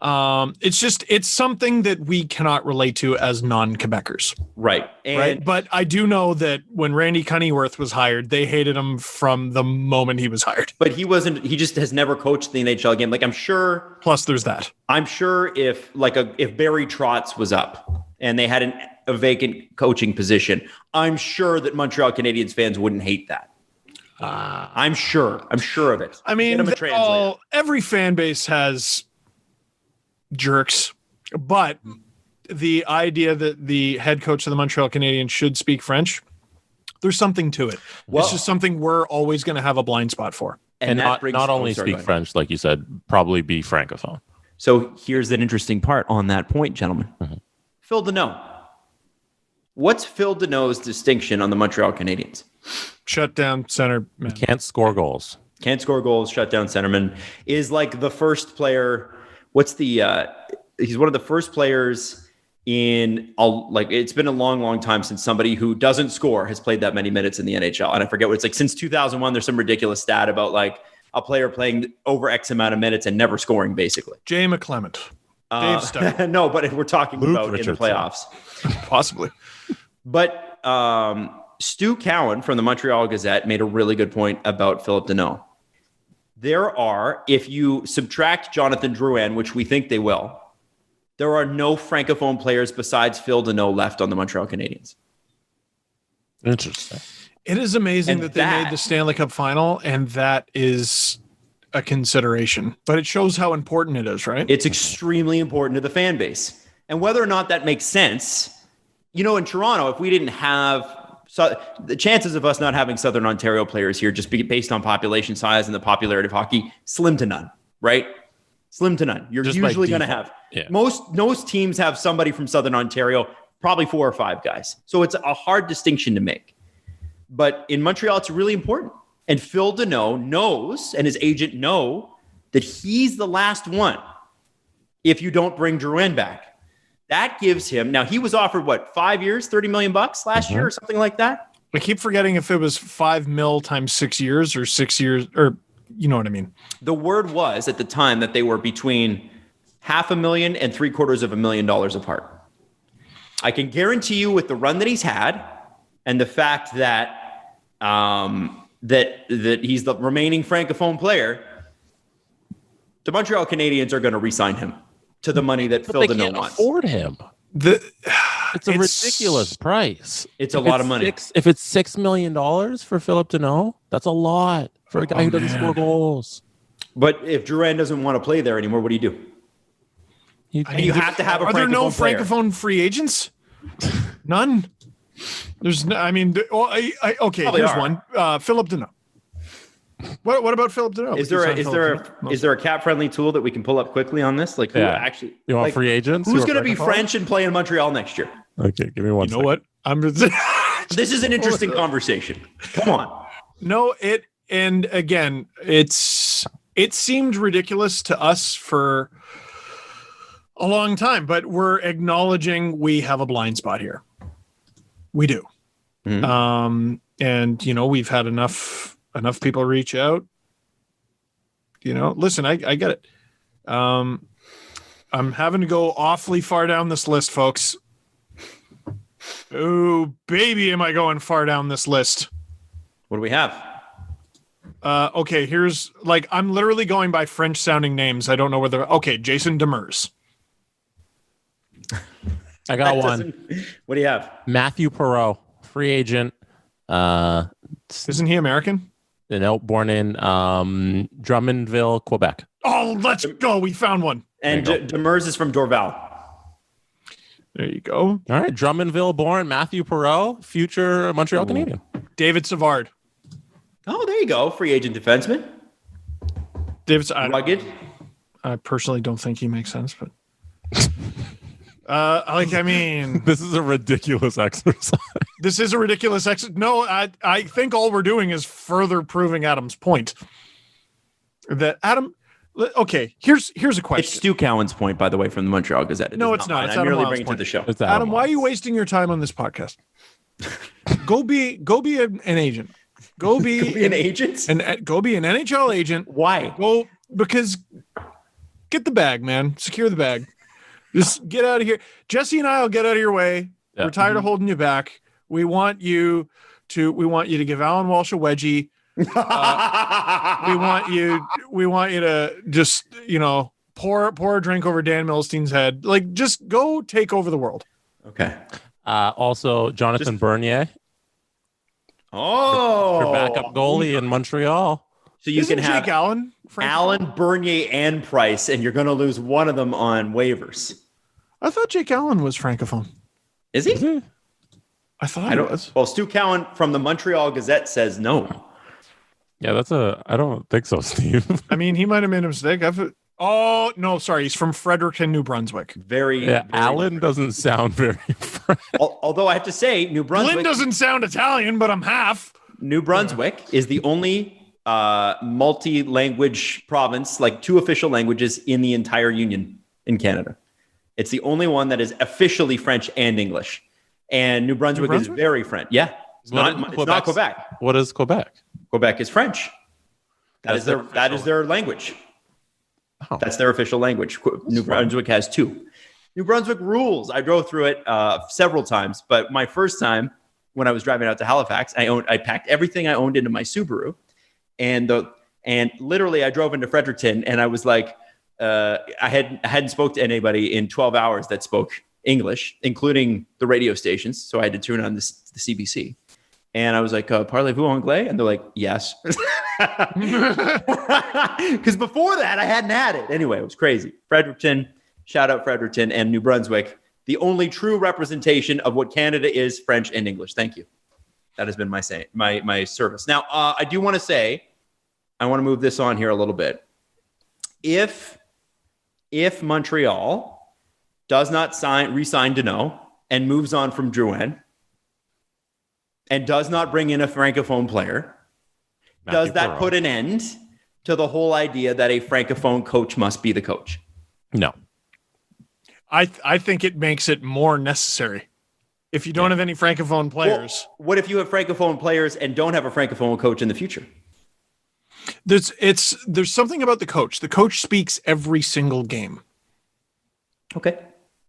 It's something that we cannot relate to as non-Quebecers. Right. Right. But I do know that when Randy Cunneyworth was hired, they hated him from the moment he was hired. But he just has never coached the NHL game. Like I'm sure. Plus there's that. I'm sure if Barry Trotz was up and they had a vacant coaching position, I'm sure that Montreal Canadiens fans wouldn't hate that. I'm sure of it. I mean, every fan base has jerks, but the idea that the head coach of the Montreal Canadiens should speak French, there's something to it. Well, it's just something we're always going to have a blind spot for. And not only speak French, like you said, probably be Francophone. So here's an interesting part on that point, gentlemen. Mm-hmm. Phil Deneau. What's Phil Deneau's distinction on the Montreal Canadiens? Shut down center. Man. Can't score goals. Shut down centerman. Is like the first player. He's one of the first players in it's been a long time since somebody who doesn't score has played that many minutes in the NHL. And I forget what it's like since 2001. There's some ridiculous stat about like a player playing over X amount of minutes and never scoring basically. Jay McClement. Dave Steckel. No, but we're talking Luke about Richardson. in the playoffs. Possibly. But Stu Cowan from the Montreal Gazette made a really good point about Phillip Danault. There are, if you subtract Jonathan Drouin, which we think they will, there are no Francophone players besides Phil Danault left on the Montreal Canadiens. Interesting. It is amazing And that they made the Stanley Cup final, and that is a consideration. But it shows how important it is, right? It's extremely important to the fan base. And whether or not that makes sense, in Toronto, if we didn't have the chances of us not having Southern Ontario players here just based on population size and the popularity of hockey, slim to none, right? Slim to none. You're Just usually by going to default. have most teams have somebody from Southern Ontario, probably 4 or 5 guys. So it's a hard distinction to make. But in Montreal, it's really important. And Phil Danault knows, and his agent know, that he's the last one if you don't bring Drouin back. That gives him, now he was offered 5 years, $30 million last year or something like that? I keep forgetting if it was $5 million times 6 years or 6 years, or you know what I mean. The word was at the time that they were between $500,000 and $750,000 apart. I can guarantee you with the run that he's had and the fact that that he's the remaining Francophone player, the Montreal Canadiens are going to re-sign him to the money that Phil Danault wants. Afford him. It's a ridiculous price. It's a lot of money. If it's $6 million for Phillip Danault, that's a lot for a guy who doesn't score goals. But if Drouin doesn't want to play there anymore, what do you do? You have to have a Francophone player. Are there no Francophone free agents? None. There's no, okay, Probably here's are. one. Phillip Danault. What about Phillip Danault? Is there a cap friendly tool that we can pull up quickly on this? Like who actually you want free agents? Who's going to be French and play in Montreal next year? Okay, give me one. You know what? This is an interesting conversation. Come on. No, and again, it seemed ridiculous to us for a long time, but we're acknowledging we have a blind spot here. We do. Mm-hmm. And we've had enough people reach out. Listen, I get it. I'm having to go awfully far down this list, folks. Oh, baby, am I going far down this list. What do we have? Okay, here's I'm literally going by French sounding names. I don't know whether. Okay, Jason Demers. I got one. What do you have? Matthew Perreault, free agent. Isn't he American? No, born in Drummondville, Quebec. Oh, let's go. We found one. And Demers is from Dorval. There you go. All right. Drummondville born Matthew Perreault, future Montreal Canadian. David Savard. Oh, there you go. Free agent defenseman. David Rugged. I personally don't think he makes sense, but this is a ridiculous exercise. This is a ridiculous exercise. No, I think all we're doing is further proving Adam's point. That Adam. Okay, here's a question. It's Stu Cowan's point, by the way, from the Montreal Gazette. No, it's not. It's I'm Adam merely Lyle's bringing it to point. the show. Adam, why are you wasting your time on this podcast? Go be an agent. Go be an agent. And go be an NHL agent. Why? Well, because get the bag, man. Secure the bag. Just get out of here. Jesse and I will get out of your way. Yeah. We're tired of holding you back. We want you to give Alan Walsh a wedgie. We want you to just, pour a drink over Dan Milstein's head. Just go take over the world. Okay. Also Jonathan Bernier. Oh, backup goalie in Montreal. So you can have Jake Allen, Bernier, and Price, and you're going to lose one of them on waivers. I thought Jake Allen was Francophone. Is he? Mm-hmm. I thought he was. Well, Stu Cowan from the Montreal Gazette says no. Yeah, I don't think so, Steve. I mean, he might have made a mistake. Oh, no, sorry. He's from Fredericton, New Brunswick. Very Allen doesly sound very French. Although I have to say, New Brunswick... Glenn doesn't sound Italian, but I'm half. New Brunswick is the only multi-language province, 2 official languages in the entire union in Canada. It's the only one that is officially French and English. And New Brunswick is very French. Yeah. It's not Quebec. What is Quebec? Quebec is French. That is their language. Oh. That's their official language. New Brunswick has 2. New Brunswick rules. I drove through it several times, but my first time when I was driving out to Halifax, I packed everything I owned into my Subaru, and literally I drove into Fredericton, and I was like, I hadn't spoke to anybody in 12 hours that spoke English, including the radio stations, so I had to turn on the CBC. And I was like, parlez-vous anglais? And they're like, yes. Because before that, I hadn't had it. Anyway, it was crazy. Fredericton, shout out Fredericton and New Brunswick, the only true representation of what Canada is, French and English. Thank you. That has been my service. Now, I do want to say, I want to move this on here a little bit. If Montreal does not re-sign Deneau and moves on from Drouin, and does not bring in a Francophone player, does that put an end to the whole idea that a Francophone coach must be the coach? No. I think it makes it more necessary. If you don't have any Francophone players. Well, what if you have Francophone players and don't have a Francophone coach in the future? There's something about the coach. The coach speaks every single game. Okay.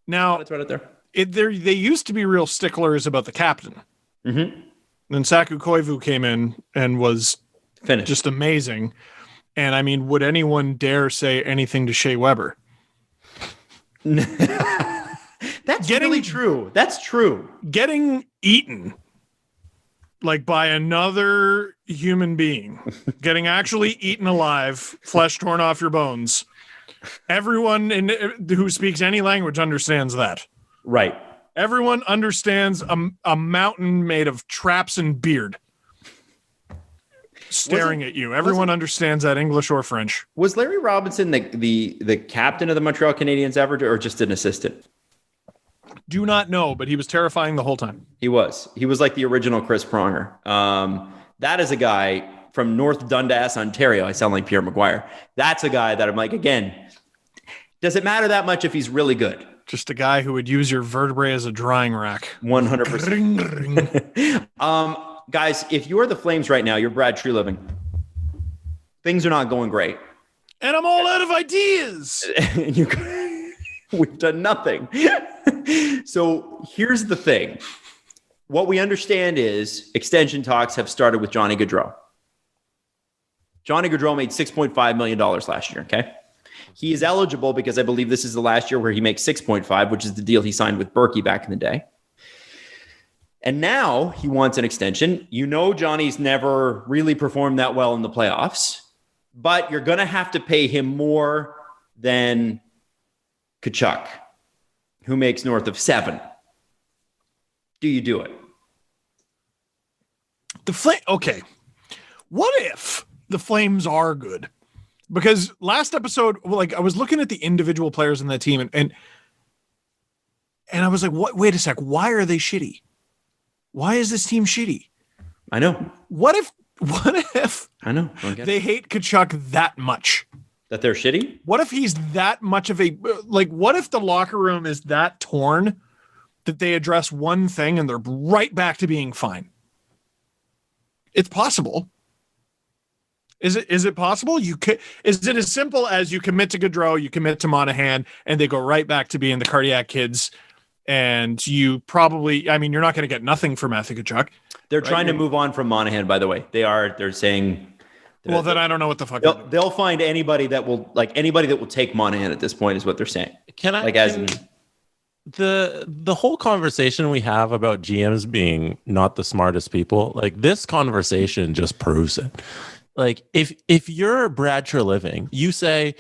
Now, let's run it there. They used to be real sticklers about the captain. Mm-hmm. Then Saku Koivu came in and was finished, just amazing. And I mean, would anyone dare say anything to Shea Weber? That's really true. That's true. Getting eaten like by another human being, getting actually eaten alive, flesh torn off your bones. Everyone who speaks any language understands that. Right. Everyone understands a mountain made of traps and beard staring at you. Everyone understands that, English or French. Was Larry Robinson the captain of the Montreal Canadiens ever, or just an assistant? Do not know, but he was terrifying the whole time. He was like the original Chris Pronger. That is a guy from North Dundas, Ontario. I sound like Pierre McGuire. That's a guy that I'm like, again, does it matter that much if he's really good? Just a guy who would use your vertebrae as a drying rack. 100%. Guys, if you're the Flames right now, you're Brad Treliving. Things are not going great. And I'm all out of ideas. We've done nothing. So here's the thing. What we understand is extension talks have started with Johnny Gaudreau. Johnny Gaudreau made $6.5 million last year, okay? He is eligible because I believe this is the last year where he makes 6.5, which is the deal he signed with Berkey back in the day. And now he wants an extension. You know Johnny's never really performed that well in the playoffs, but you're going to have to pay him more than Tkachuk, who makes north of 7. Do you do it? Okay. What if the Flames are good? Because last episode, like I was looking at the individual players in that team and I was like, what? Wait a sec. Why are they shitty? Why is this team shitty? I know. What if I know they hate Tkachuk that much? That they're shitty? What if he's that much of a, like, what if the locker room is that torn that they address one thing and they're right back to being fine? It's possible. Is it possible? Is it as simple as you commit to Gaudreau, you commit to Monahan, and they go right back to being the cardiac kids? And you probably, I mean, you're not going to get nothing from Matthew Tkachuk. They're trying to move on from Monahan, by the way. They're saying. Well, then I don't know what the fuck. They'll find anybody that will take Monahan at this point is what they're saying. The whole conversation we have about GMs being not the smartest people, like this conversation just proves it. Like if you're Brad Treliving, you say,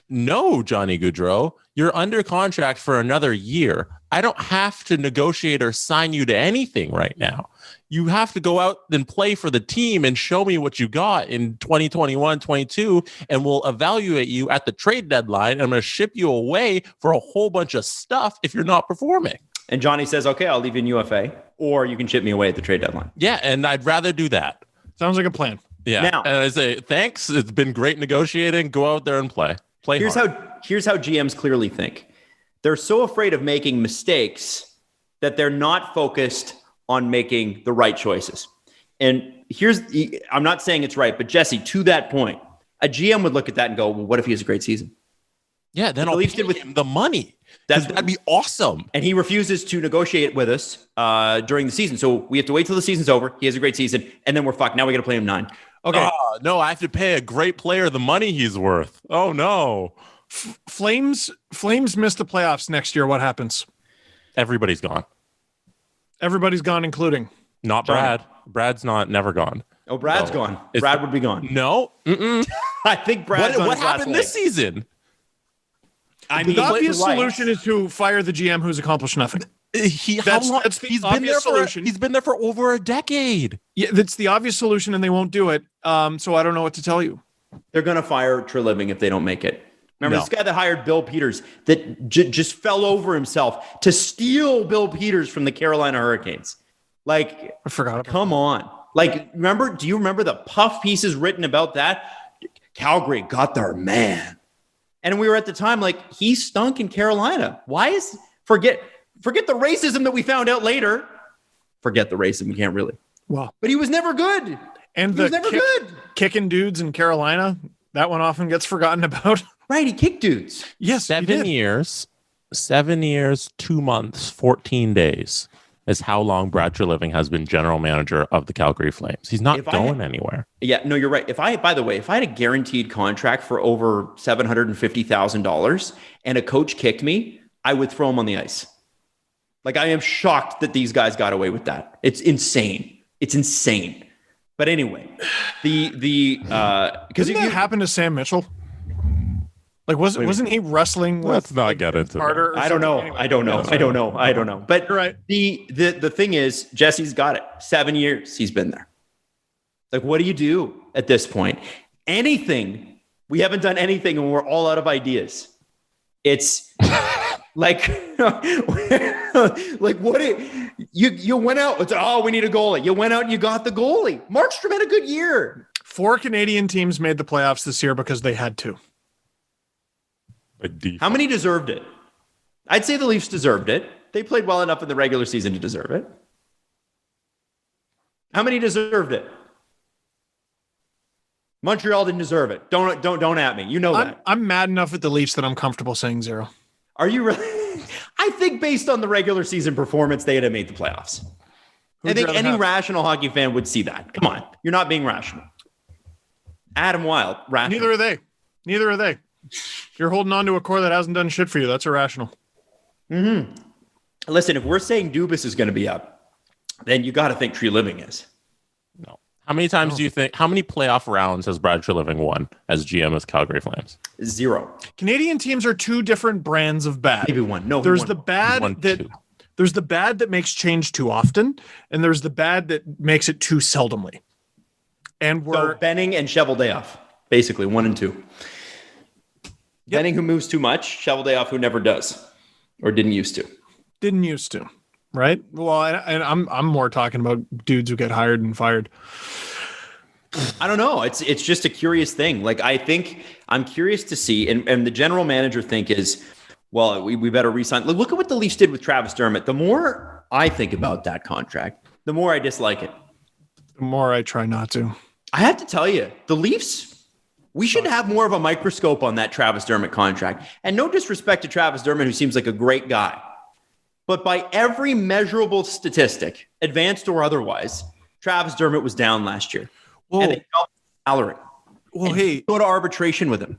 no, Johnny Gaudreau, you're under contract for another year. I don't have to negotiate or sign you to anything right now. You have to go out and play for the team and show me what you got in 2021, 22, and we'll evaluate you at the trade deadline. I'm going to ship you away for a whole bunch of stuff if you're not performing. And Johnny says, okay, I'll leave you in UFA, or you can ship me away at the trade deadline. Yeah, and I'd rather do that. Sounds like a plan. Yeah. Now, and I say, thanks. It's been great negotiating. Go out there and play. Here's how GMs clearly think. They're so afraid of making mistakes that they're not focused on making the right choices. And I'm not saying it's right, but Jesse, to that point, a GM would look at that and go, well, what if he has a great season? Yeah, then I'll pay him the money. That'd be awesome. And he refuses to negotiate with us during the season. So we have to wait till the season's over. He has a great season, and then we're fucked. Now we got to play him 9. Okay. No, I have to pay a great player the money he's worth. Oh, no. Flames miss the playoffs next year. What happens? Everybody's gone. Everybody's gone, including not Brad. Brad's never gone. Oh, Brad's gone. Brad would be gone. No. I think Brad's What happened this season? I mean, the obvious solution is to fire the GM who's accomplished nothing. He's been there for over a decade. Yeah, that's the obvious solution, and they won't do it. So I don't know what to tell you. They're going to fire Treliving if they don't make it. Remember this guy that hired Bill Peters that just fell over himself to steal Bill Peters from the Carolina Hurricanes? Like, I forgot. Come on. Like, do you remember the puff pieces written about that? Calgary got their man. And we were at the time like, he stunk in Carolina. Forget the racism that we found out later. Forget the racism. We can't really. Wow. But he was never good. And he was never good. Kicking dudes in Carolina, that one often gets forgotten about. Right. He kicked dudes. Yes. 7 years, 2 months, 14 days is how long Brad Treliving has been general manager of the Calgary Flames. He's not going anywhere. Yeah, no, you're right. By the way, if I had a guaranteed contract for over $750,000 and a coach kicked me, I would throw him on the ice. Like, I am shocked that these guys got away with that. It's insane. But anyway, because didn't that happen to Sam Mitchell? Like, wasn't he wrestling? Let's not get into Carter. I don't know. Anyway, I don't know. But you're right. The thing is, Jesse's got it. 7 years he's been there. Like, what do you do at this point? Anything. We haven't done anything, and we're all out of ideas. It's like, what? You went out. It's we need a goalie. You went out and you got the goalie. Markstrom had a good year. 4 Canadian teams made the playoffs this year because they had to. How many deserved it? I'd say the Leafs deserved it. They played well enough in the regular season to deserve it. How many deserved it? Montreal didn't deserve it. Don't at me. You know that. I'm mad enough at the Leafs that I'm comfortable saying 0. Are you really? I think based on the regular season performance, they had made the playoffs. I think any rational hockey fan would see that. Come on. You're not being rational. Adam Wild, rational. Neither are they. You're holding on to a core that hasn't done shit for you. That's irrational. Mm-hmm. Listen, if we're saying Dubas is going to be up, then you got to think Treliving is. No. How many times do you think? How many playoff rounds has Brad Treliving won as GM of Calgary Flames? 0. Canadian teams are 2 different brands of bad. Maybe 1. No, there's the bad there's the bad that makes change too often, and there's the bad that makes it too seldomly. And we're Benning and Cheveldayoff, basically 1 and 2. Yep. Benning who moves too much, Cheveldayoff who never does, or didn't used to, right? Well, and I'm more talking about dudes who get hired and fired. I don't know. It's just a curious thing. Like, I think I'm curious to see, and the general manager think is, well, we better re-sign. Look at what the Leafs did with Travis Dermott. The more I think about that contract, the more I dislike it. The more I try not to. I have to tell you, the Leafs. We should have more of a microscope on that Travis Dermott contract. And no disrespect to Travis Dermott, who seems like a great guy. But by every measurable statistic, advanced or otherwise, Travis Dermott was down last year. Whoa. And they fell salary. Well, hey, go to arbitration with him.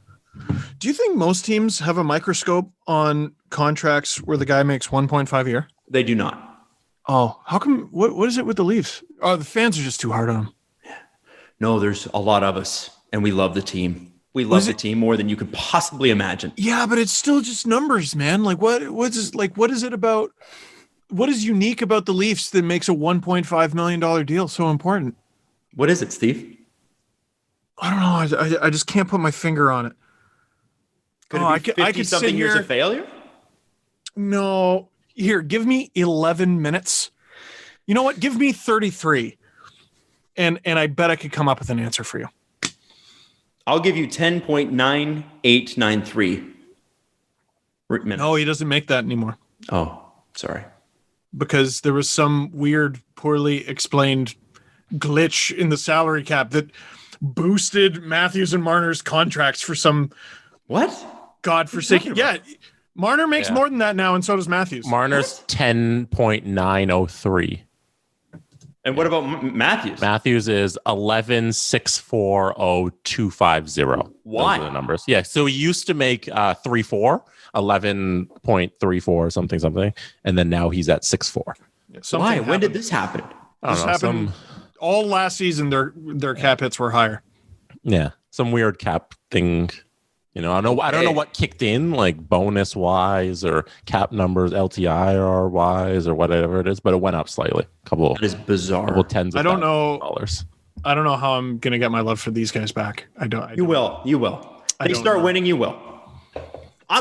Do you think most teams have a microscope on contracts where the guy makes 1.5 a year? They do not. Oh, how come? What is it with the Leafs? Oh, the fans are just too hard on them. No, there's a lot of us. And we love the team. We love the team more than you could possibly imagine. Yeah, but it's still just numbers, man. Like, what is it about? What is unique about the Leafs that makes a $1.5 million deal so important? What is it, Steve? I don't know. I just can't put my finger on it. Could it be 50-something years of failure? No. Here, give me 11 minutes. You know what? Give me 33. And I bet I could come up with an answer for you. I'll give you 10.9893 minutes. No, he doesn't make that anymore. Oh, sorry. Because there was some weird, poorly explained glitch in the salary cap that boosted Matthews and Marner's contracts for some... What? God forsaken. Yeah. Marner makes more than that now, and so does Matthews. Marner's 10.903. And what about Matthews? Matthews is 11,640,250. Why? Those are the numbers. Yeah. So he used to make 3.4, 11.34 something. And then now he's at 6.4. Why? When did this happen? This happened all last season. Their cap hits were higher. Yeah. Some weird cap thing. I don't know what kicked in, like bonus wise or cap numbers, LTIR wise or whatever it is, but it went up slightly. That is bizarre. Couple tens of dollars. I don't know how I'm gonna get my love for these guys back. You will. They start winning, you will.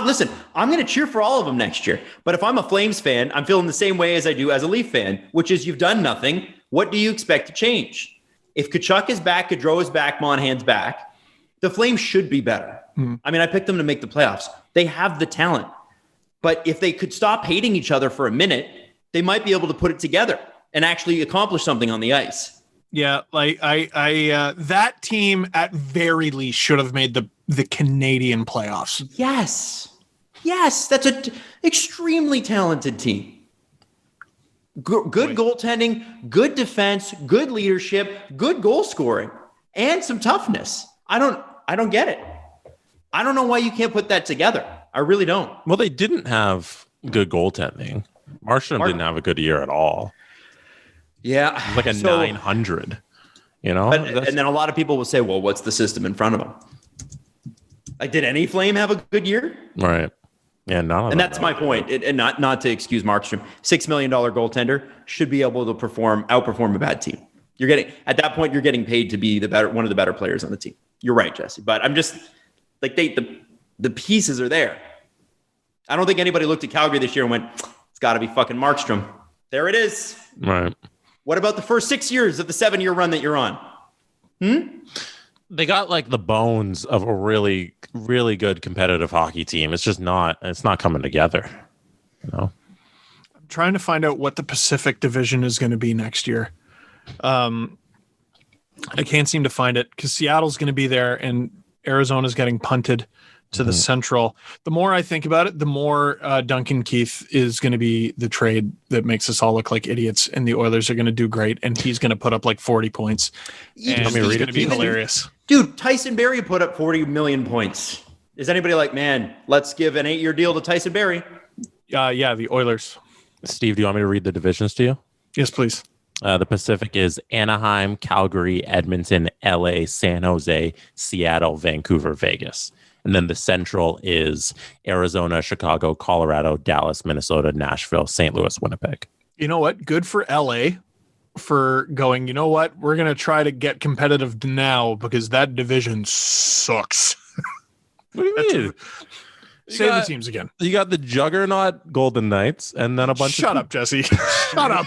Listen, I'm going to cheer for all of them next year. But if I'm a Flames fan, I'm feeling the same way as I do as a Leaf fan, which is you've done nothing. What do you expect to change? If Tkachuk is back, Gaudreau is back, Monahan's back, the Flames should be better. I mean, I picked them to make the playoffs. They have the talent. But if they could stop hating each other for a minute, they might be able to put it together and actually accomplish something on the ice. Yeah, like that team at very least should have made the Canadian playoffs. Yes, that's an extremely talented team. Good goaltending, good defense, good leadership, good goal scoring, and some toughness. I don't get it. I don't know why you can't put that together. I really don't. Well, they didn't have good goaltending. Markstrom didn't have a good year at all. Yeah. Like a 900, And then a lot of people will say, well, what's the system in front of them? Like, did any Flame have a good year? Right. Yeah, and that's my point. And not to excuse Markstrom. $6 million goaltender should be able to outperform a bad team. At that point, you're getting paid to be one of the better players on the team. You're right, Jesse. But I'm just like, the pieces are there. I don't think anybody looked at Calgary this year and went, it's got to be fucking Markstrom. There it is. Right. What about the first 6 years of the 7-year run that you're on? They got like the bones of a really, really good competitive hockey team. It's not coming together. I'm trying to find out what the Pacific Division is going to be next year. I can't seem to find it because Seattle's going to be there and Arizona's getting punted to the Central. The more I think about it, the more Duncan Keith is going to be the trade that makes us all look like idiots, and the Oilers are going to do great, and he's going to put up like 40 points. And he's going to be hilarious. Dude, Tyson Barrie put up 40 million points. Is anybody like, man, let's give an 8-year deal to Tyson Barrie? Yeah, the Oilers. Steve, do you want me to read the divisions to you? Yes, please. The Pacific is Anaheim, Calgary, Edmonton, LA, San Jose, Seattle, Vancouver, Vegas. And then the Central is Arizona, Chicago, Colorado, Dallas, Minnesota, Nashville, St. Louis, Winnipeg. You know what? Good for LA for going, you know what? We're going to try to get competitive now because that division sucks. What do you mean? Say the teams again. You got the juggernaut Golden Knights and then a bunch Shut up, Jesse. Shut up.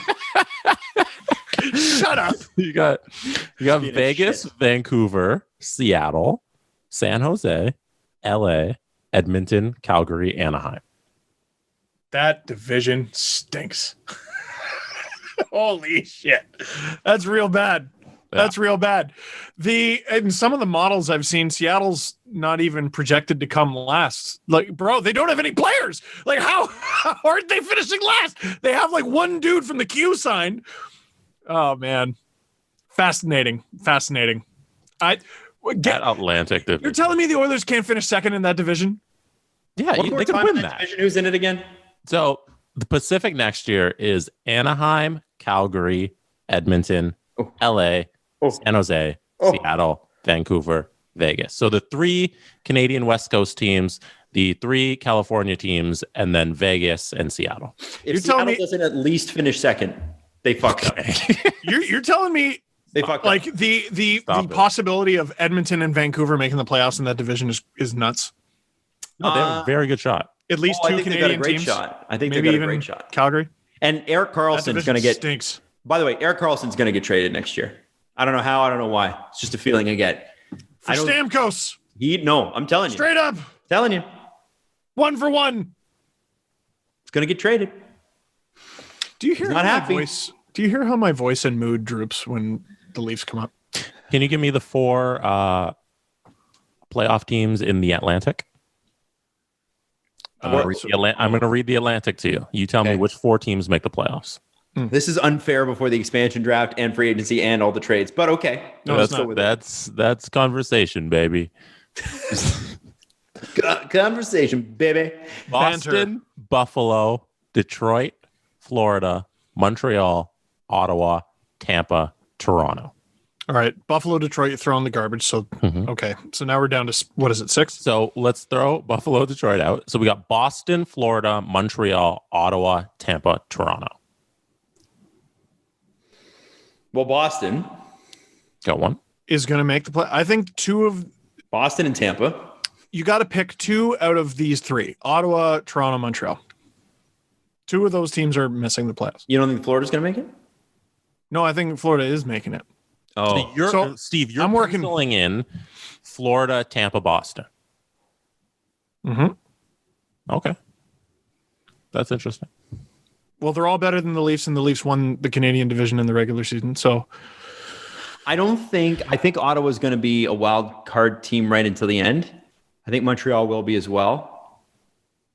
Shut up. You got Vegas, Vancouver, Seattle, San Jose, LA, Edmonton, Calgary, Anaheim. That division stinks. Holy shit. That's real bad. That's real bad. In some of the models I've seen, Seattle's not even projected to come last. Like, bro, they don't have any players. Like, how aren't they finishing last? They have like one dude from the Q signed. Oh man, fascinating. That Atlantic division. You're telling me the Oilers can't finish second in that division? Yeah, they can win that division. Who's in it again? So the Pacific next year is Anaheim, Calgary, Edmonton, LA, San Jose, Seattle, Vancouver, Vegas. So the 3 Canadian West Coast teams, the 3 California teams, and then Vegas and Seattle. If Seattle doesn't at least finish second, they fucked up. You're telling me they fucked like up. the possibility of Edmonton and Vancouver making the playoffs in that division is nuts. No, they have a very good shot. At least 2 Canadian teams. Shot. I think maybe they got even a great shot. Calgary. And Erik Karlsson's going to get stinks. By the way, Erik Karlsson's going to get traded next year. I don't know how. I don't know why. It's just a feeling I get. For Stamkos. No, I'm telling you. Straight up. Telling you. 1 for 1. It's going to get traded. Do you hear my voice? Do you hear how my voice and mood droops when the Leafs come up? Can you give me the 4 playoff teams in the Atlantic? I'm going to read the Atlantic to you. You tell me which 4 teams make the playoffs. This is unfair before the expansion draft and free agency and all the trades, but okay. No, that's conversation, baby. Conversation, baby. Boston, Buffalo, Detroit, Florida, Montreal, Ottawa, Tampa, Toronto. All right, Buffalo, Detroit, you throw in the garbage. So, okay. So now we're down to, what is it, 6? So let's throw Buffalo, Detroit out. So we got Boston, Florida, Montreal, Ottawa, Tampa, Toronto. Well, Boston. Got one. Is going to make the play. I think 2 of... Boston and Tampa. You got to pick 2 out of these 3. Ottawa, Toronto, Montreal. 2 of those teams are missing the playoffs. You don't think Florida's going to make it? No, I think Florida is making it. Oh, Steve, you're penciling in Florida, Tampa, Boston. Mm-hmm. Okay. That's interesting. Well, they're all better than the Leafs, and the Leafs won the Canadian division in the regular season. So I think Ottawa's going to be a wild card team right until the end. I think Montreal will be as well.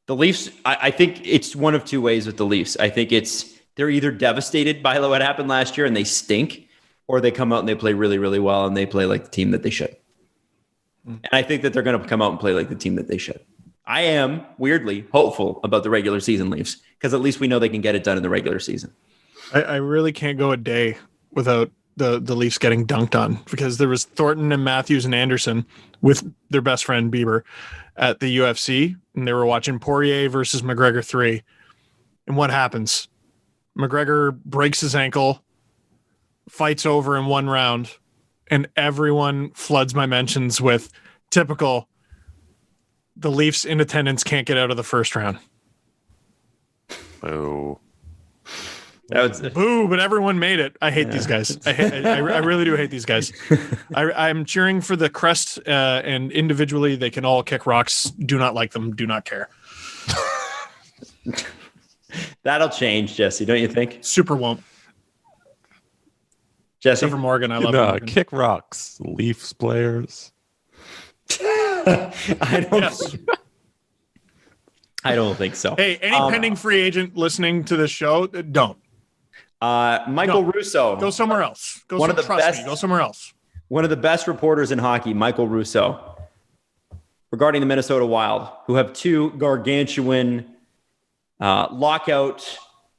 The Leafs, I think it's one of 2 ways with the Leafs. I think they're either devastated by what happened last year and they stink, or they come out and they play really, really well and they play like the team that they should. And I think that they're going to come out and play like the team that they should. I am weirdly hopeful about the regular season Leafs because at least we know they can get it done in the regular season. I really can't go a day without the Leafs getting dunked on, because there was Thornton and Matthews and Anderson with their best friend Bieber at the UFC, and they were watching Poirier versus McGregor 3. And what happens? McGregor breaks his ankle, fights over in 1 round, and everyone floods my mentions with typical, the Leafs in attendance can't get out of the first round. Boo. Boo, but everyone made it. I hate these guys. I really do hate these guys. I'm cheering for the crest, and individually they can all kick rocks. Do not like them. Do not care. That'll change, Jesse, don't you think? Super won't. Jesse? Except for Morgan. I love Morgan. Kick rocks. Leafs players. I don't think so. Hey, any pending free agent listening to this show, don't. Michael Russo. Go somewhere else. Go somewhere else. One of the best reporters in hockey, Michael Russo, regarding the Minnesota Wild, who have 2 gargantuan lockout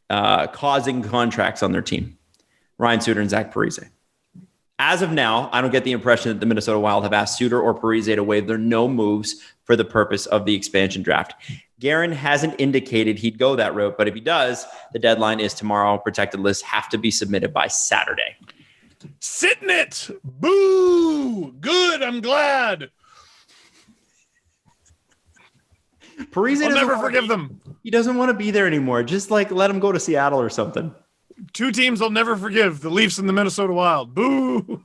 causing contracts on their team, Ryan Suter and Zach Parise. As of now, I don't get the impression that the Minnesota Wild have asked Suter or Parise to waive their no moves for the purpose of the expansion draft. Guerin hasn't indicated he'd go that route, but if he does, the deadline is tomorrow. Protected lists have to be submitted by Saturday. Sitting it! Boo! Good, I'm glad. Parise I'll never forgive them. He doesn't want to be there anymore. Just let him go to Seattle or something. 2 teams I'll never forgive, the Leafs and the Minnesota Wild. Boo!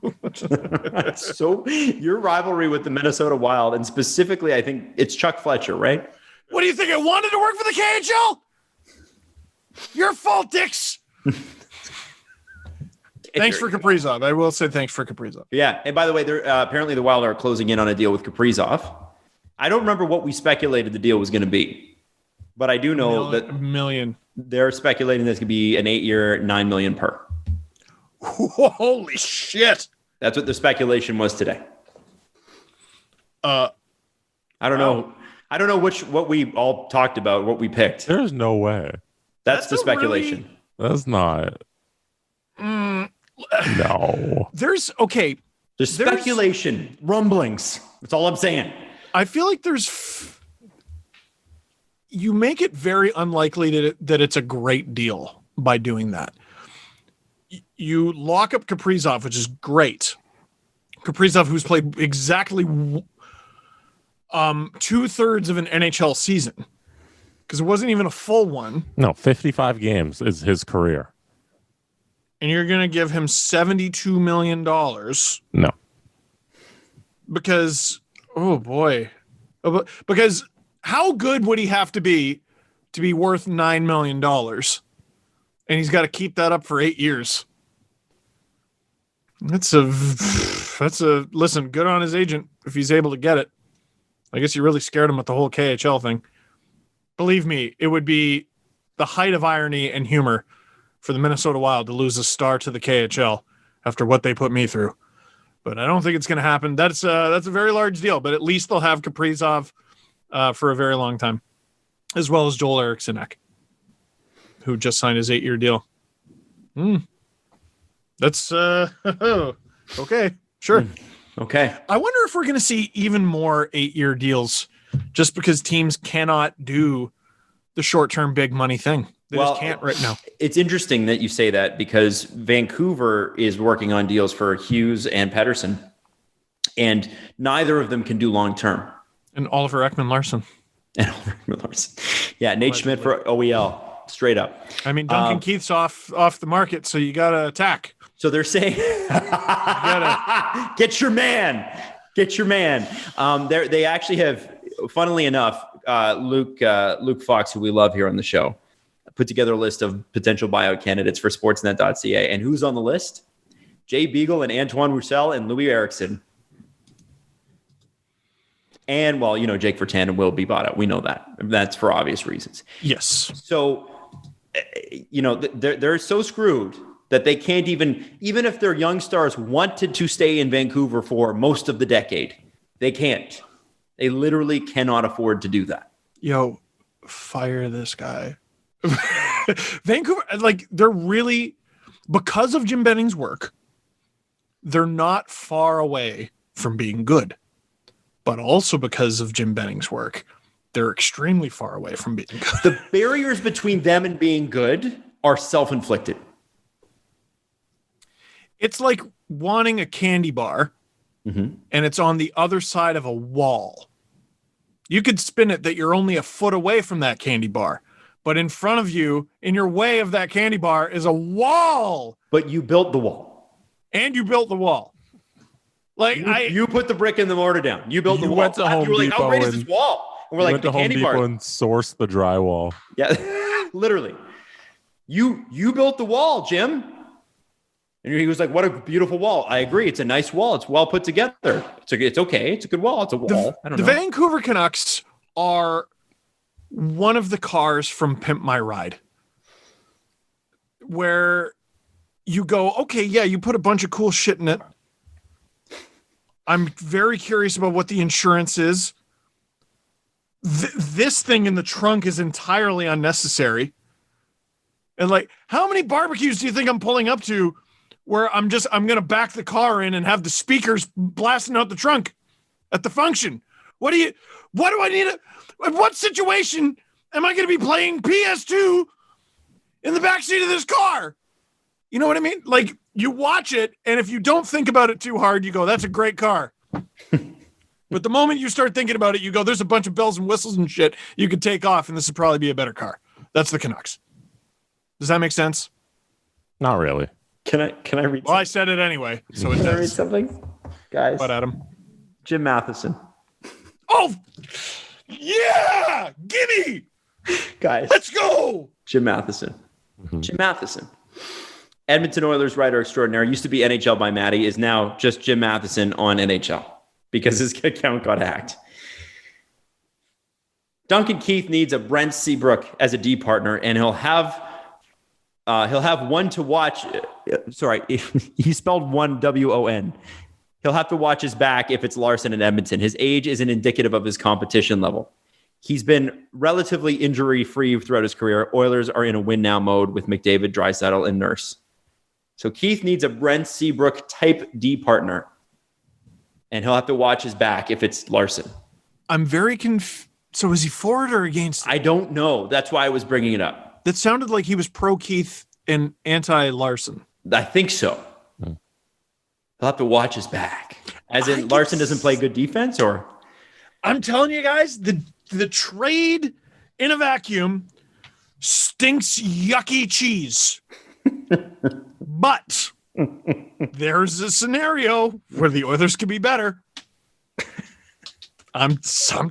So your rivalry with the Minnesota Wild, and specifically, I think it's Chuck Fletcher, right? What do you think? I wanted to work for the KHL? Your fault, dicks. Thanks for Kaprizov. I will say thanks for Kaprizov. Yeah. And by the way, apparently the Wild are closing in on a deal with Kaprizov. I don't remember what we speculated the deal was going to be, but I do know that they're speculating this could be an 8-year, $9 million per. Holy shit. That's what the speculation was today. I don't know. I don't know what we all talked about, what we picked. There's no way. That's the speculation. That's not. No. There's speculation, rumblings. That's all I'm saying. I feel like you make it very unlikely that it's a great deal by doing that. You lock up Kaprizov, which is great. Kaprizov, who's played exactly 2/3 of an NHL season, because it wasn't even a full one. No, 55 games is his career. And you're going to give him $72 million. No. Because, oh boy. Because how good would he have to be worth $9 million? And he's got to keep that up for 8 years. Listen, good on his agent if he's able to get it. I guess you really scared him with the whole KHL thing. Believe me, it would be the height of irony and humor for the Minnesota Wild to lose a star to the KHL after what they put me through. But I don't think it's going to happen. That's a very large deal, but at least they'll have Kaprizov for a very long time, as well as Joel Eriksson, who just signed his 8-year deal. That's okay. Sure. Okay. I wonder if we're going to see even more 8-year deals just because teams cannot do the short-term big money thing. They just can't right now. It's interesting that you say that because Vancouver is working on deals for Hughes and Pettersson, and neither of them can do long-term. And Oliver Ekman-Larsson. Yeah, Nate Schmidt for OEL, straight up. I mean, Duncan Keith's off the market, so you got to attack. So they're saying, get your man. They actually have, funnily enough, Luke Fox, who we love here on the show, put together a list of potential buyout candidates for Sportsnet.ca. And who's on the list? Jay Beagle and Antoine Roussel and Louis Eriksson. And, well, Jake Virtanen will be bought out. We know that. That's for obvious reasons. Yes. So, they're so screwed that they can't even if their young stars wanted to stay in Vancouver for most of the decade, they can't. They literally cannot afford to do that. Yo, fire this guy. Vancouver, they're really, because of Jim Benning's work, they're not far away from being good. But also because of Jim Benning's work, they're extremely far away from being good. The barriers between them and being good are self-inflicted. It's like wanting a candy bar, and it's on the other side of a wall. You could spin it that you're only a foot away from that candy bar, but in front of you, in your way of that candy bar, is a wall. But you built the wall. And you built the wall. You put the brick and the mortar down. You built the wall. Went to Home you were like, Depot how great is this wall? And we're like, the candy bar. And sourced the drywall. Yeah, literally. You built the wall, Jim. And he was like, what a beautiful wall. I agree. It's a nice wall. It's well put together. It's okay. It's a good wall. It's a wall. I don't know. The Vancouver Canucks are one of the cars from Pimp My Ride, where you go, okay, yeah, you put a bunch of cool shit in it. I'm very curious about what the insurance is. This thing in the trunk is entirely unnecessary. And how many barbecues do you think I'm pulling up to where I'm going to back the car in and have the speakers blasting out the trunk at the function? What do I need? What situation am I going to be playing PS2 in the backseat of this car? You know what I mean? You watch it, and if you don't think about it too hard, you go, that's a great car. But the moment you start thinking about it, you go, there's a bunch of bells and whistles and shit you could take off, and this would probably be a better car. That's the Canucks. Does that make sense? Not really. Can I read? Well, I said it anyway, so it does. Can I read something, guys? What, Adam? Jim Matheson. Oh, yeah! Gimme! Guys. Let's go! Jim Matheson. Jim Matheson. Edmonton Oilers writer extraordinaire. Used to be NHL by Maddie. Is now just Jim Matheson on NHL because his account got hacked. Duncan Keith needs a Brent Seabrook as a D partner, and he'll have one to watch. Sorry, he spelled one W-O-N. He'll have to watch his back if it's Larson and Edmonton. His age isn't indicative of his competition level. He's been relatively injury-free throughout his career. Oilers are in a win-now mode with McDavid, Draisaitl, and Nurse. So Keith needs a Brent Seabrook type D partner, and he'll have to watch his back if it's Larson. I'm very So is he for it or against it? I don't know. That's why I was bringing it up. That sounded like he was pro Keith and anti Larson. I think so. He'll have to watch his back. As in, Larson doesn't play good defense, or? I'm telling you guys, the trade in a vacuum stinks yucky cheese. But there's a scenario where the Oilers could be better. I'm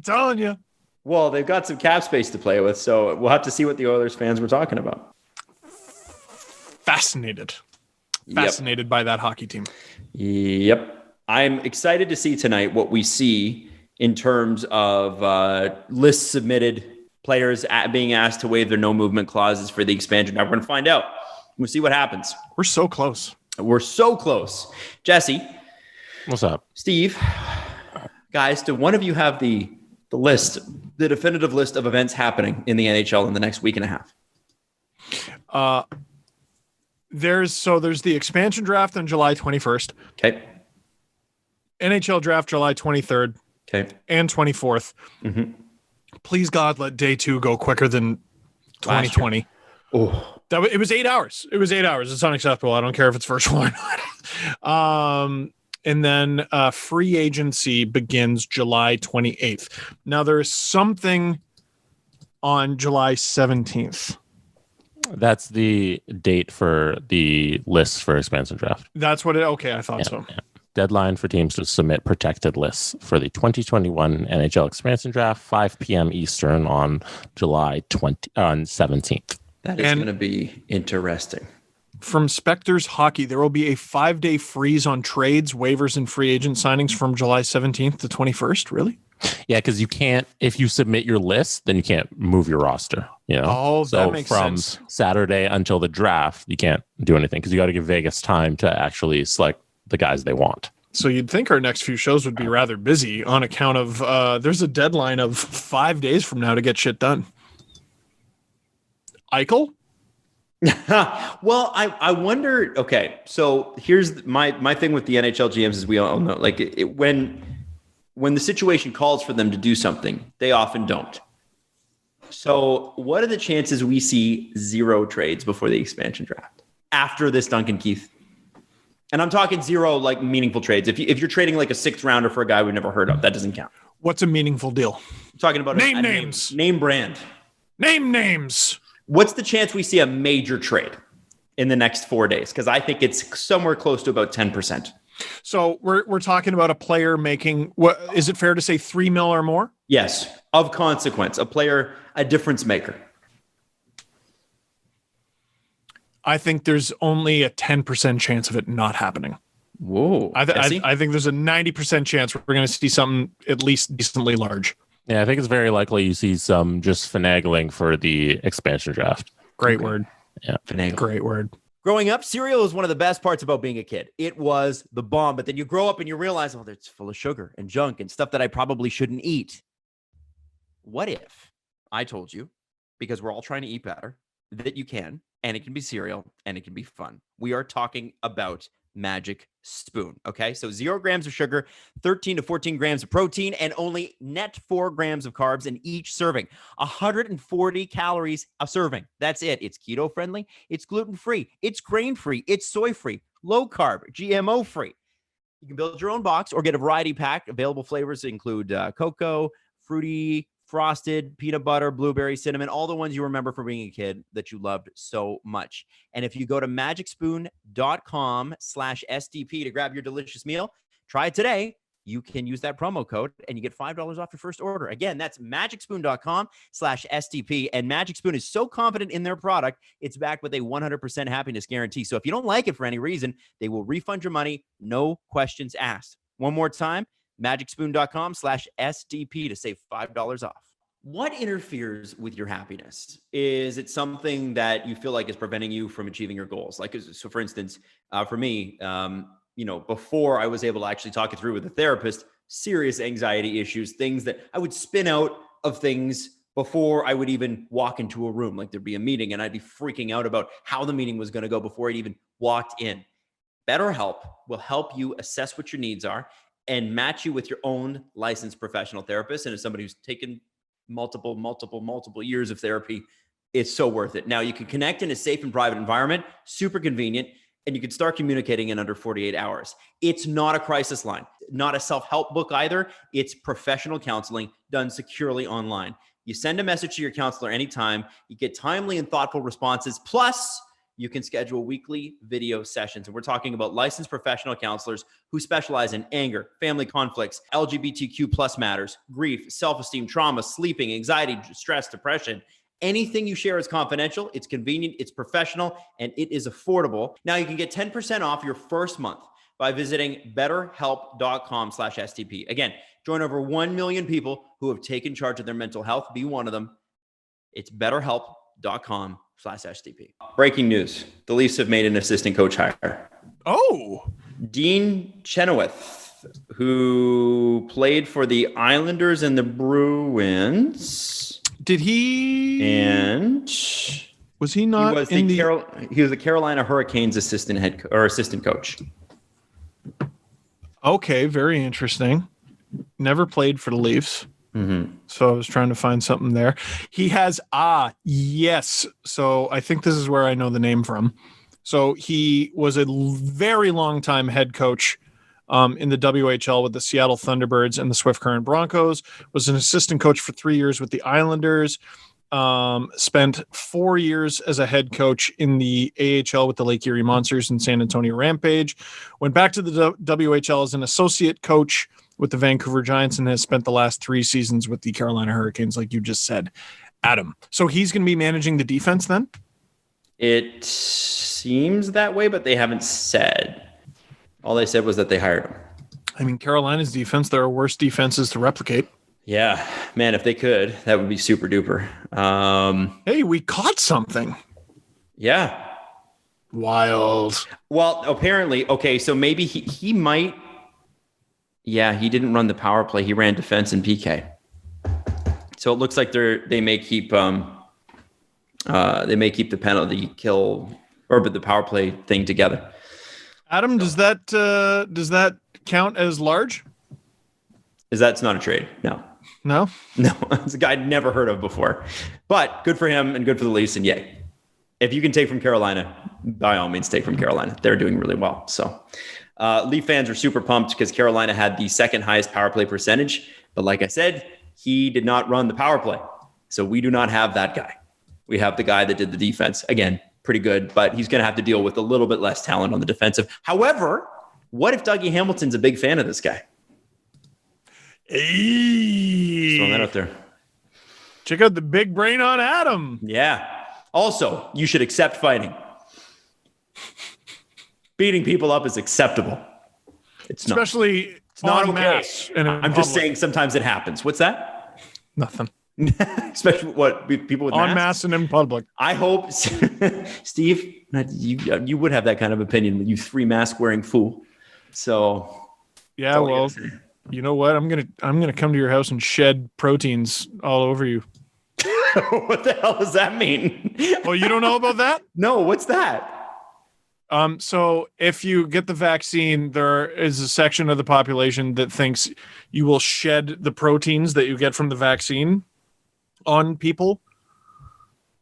telling you. Well, they've got some cap space to play with, so we'll have to see what the Oilers fans were talking about. Fascinated by that hockey team. Yep. I'm excited to see tonight what we see in terms of lists submitted players being asked to waive their no movement clauses for the expansion. Now we're going to find out. We'll see what happens. We're so close. We're so close. Jesse. What's up? Steve. Guys, do one of you have the list, the definitive list of events happening in the NHL in the next week and a half? There's the expansion draft on July 21st. Okay. NHL draft July 23rd. Okay. And 24th. Mm-hmm. Please God, let day 2 go quicker than 2020. Oh, it was 8 hours. It was 8 hours. It's unacceptable. I don't care if it's virtual or not. And then free agency begins July 28th. Now there is something on July 17th. That's the date for the list for expansion draft. That's what I thought so. Yeah. Deadline for teams to submit protected lists for the 2021 NHL expansion draft, 5 p.m. Eastern on July 17th. That is going to be interesting. From Specters Hockey, there will be a 5-day freeze on trades, waivers, and free agent signings from July 17th to 21st. Really? Yeah, because you can't, if you submit your list, then you can't move your roster. Oh, so that makes sense. From Saturday until the draft, you can't do anything because you got to give Vegas time to actually select the guys they want. So you'd think our next few shows would be rather busy on account of there's a deadline of 5 days from now to get shit done. Eichel? Well, I wonder. Okay, so here's my thing with the NHL GMs, as we all know, like when the situation calls for them to do something, they often don't. So, what are the chances we see 0 trades before the expansion draft after this Duncan Keith? And I'm talking 0 like meaningful trades. If you're trading like a 6th rounder for a guy we've never heard of, that doesn't count. What's a meaningful deal? I'm talking about name names, name brand, name names. What's the chance we see a major trade in the next 4 days? Because I think it's somewhere close to about 10%. So we're talking about a player making, what is it fair to say, $3 million or more? Yes, of consequence, a player, a difference maker. I think there's only a 10% chance of it not happening. Whoa! I think there's a 90% chance we're going to see something at least decently large. Yeah, I think it's very likely you see some just finagling for the expansion draft. Great word. Yeah, finagle. Great word. Growing up, cereal is one of the best parts about being a kid. It was the bomb, but then you grow up and you realize, oh, it's full of sugar and junk and stuff that I probably shouldn't eat. What if I told you, because we're all trying to eat better, that you can, and it can be cereal, and it can be fun. We are talking about Magic Spoon. Okay, so 0 grams of sugar, 13 to 14 grams of protein, and only net 4 grams of carbs in each serving. 140 calories a serving. That's it. It's keto friendly. It's gluten free. It's grain free. It's soy free. Low carb. GMO free. You can build your own box or get a variety pack. Available flavors include cocoa, fruity, frosted, peanut butter, blueberry, cinnamon, all the ones you remember from being a kid that you loved so much. And if you go to magicspoon.com/SDP to grab your delicious meal, try it today. You can use that promo code and you get $5 off your first order. Again, that's magicspoon.com/SDP. And Magic Spoon is so confident in their product, it's backed with a 100% happiness guarantee. So if you don't like it for any reason, they will refund your money. No questions asked. One more time, magicspoon.com/SDP to save $5 off. What interferes with your happiness? Is it something that you feel like is preventing you from achieving your goals? Like, so for instance, for me, before I was able to actually talk it through with a therapist, serious anxiety issues, things that I would spin out of things before I would even walk into a room. Like there'd be a meeting and I'd be freaking out about how the meeting was going to go before I'd even walked in. BetterHelp will help you assess what your needs are and match you with your own licensed professional therapist. And as somebody who's taken multiple years of therapy, it's so worth it. Now you can connect in a safe and private environment, super convenient, and you can start communicating in under 48 hours. It's not a crisis line, not a self-help book either. It's professional counseling done securely online. You send a message to your counselor anytime, you get timely and thoughtful responses, plus you can schedule weekly video sessions. And we're talking about licensed professional counselors who specialize in anger, family conflicts, LGBTQ plus matters, grief, self-esteem, trauma, sleeping, anxiety, stress, depression. Anything you share is confidential, it's convenient, it's professional, and it is affordable. Now you can get 10% off your first month by visiting betterhelp.com/STP. Again, join over 1 million people who have taken charge of their mental health. Be one of them. It's betterhelp.com/STP. Breaking news. The Leafs have made an assistant coach hire. Oh. Dean Chynoweth, who played for the Islanders and the Bruins. Did he? And was he not? He was the Carolina Hurricanes assistant coach. Okay, very interesting. Never played for the Leafs. Mm-hmm. So I was trying to find something there. He has, yes. So I think this is where I know the name from. So he was a very long time head coach in the WHL with the Seattle Thunderbirds and the Swift Current Broncos, was an assistant coach for 3 years with the Islanders, spent 4 years as a head coach in the AHL with the Lake Erie Monsters and San Antonio Rampage, went back to the WHL as an associate coach with the Vancouver Giants, and has spent the last 3 seasons with the Carolina Hurricanes, like you just said, Adam. So he's going to be managing the defense then? It seems that way, but they haven't said. All they said was that they hired him. I mean, Carolina's defense, there are worse defenses to replicate. Yeah, man, if they could, that would be super duper. Hey, we caught something. Yeah. Wild. Well, apparently, okay, so maybe he might. Yeah, he didn't run the power play. He ran defense and PK. So it looks like they may keep the penalty kill or the power play thing together. Adam, does that count as large? That's not a trade? No. No? No. It's a guy I'd never heard of before. But good for him and good for the Leafs, and yay. If you can take from Carolina, by all means take from Carolina. They're doing really well. So Leaf fans are super pumped because Carolina had the second highest power play percentage. But like I said, he did not run the power play. So we do not have that guy. We have the guy that did the defense. Again, pretty good, but he's going to have to deal with a little bit less talent on the defensive. However, what if Dougie Hamilton's a big fan of this guy? Hey. Throwing that out there. Check out the big brain on Adam. Yeah. Also, you should accept fighting. Beating people up is acceptable. It's not. Especially it's not okay. Mass I'm just saying sometimes it happens. What's that? Nothing. Especially what people with en masks? masse and in public. I hope, Steve, you would have that kind of opinion, you 3 mask wearing fool. So yeah, well, you know what? I'm gonna come to your house and shed proteins all over you. What the hell does that mean? Well, you don't know about that? No, what's that? So if you get the vaccine, there is a section of the population that thinks you will shed the proteins that you get from the vaccine on people.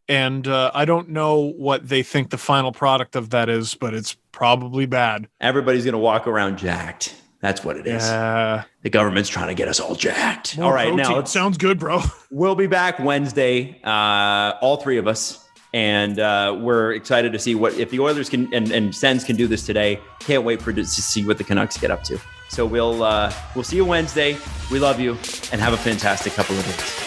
And I don't know what they think the final product of that is, but it's probably bad. Everybody's going to walk around jacked. That's what it is. The government's trying to get us all jacked. More all right, protein. now It sounds good, bro. We'll be back Wednesday, all 3 of us. And we're excited to see if the Oilers can and Sens can do this today. Can't wait to see what the Canucks get up to. So we'll see you Wednesday. We love you and have a fantastic couple of days.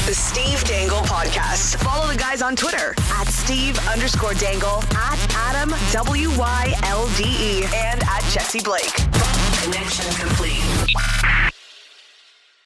The Steve Dangle Podcast. Follow the guys on Twitter at Steve_Dangle, at Adam WYLDE, and at Jesse Blake. Connection complete.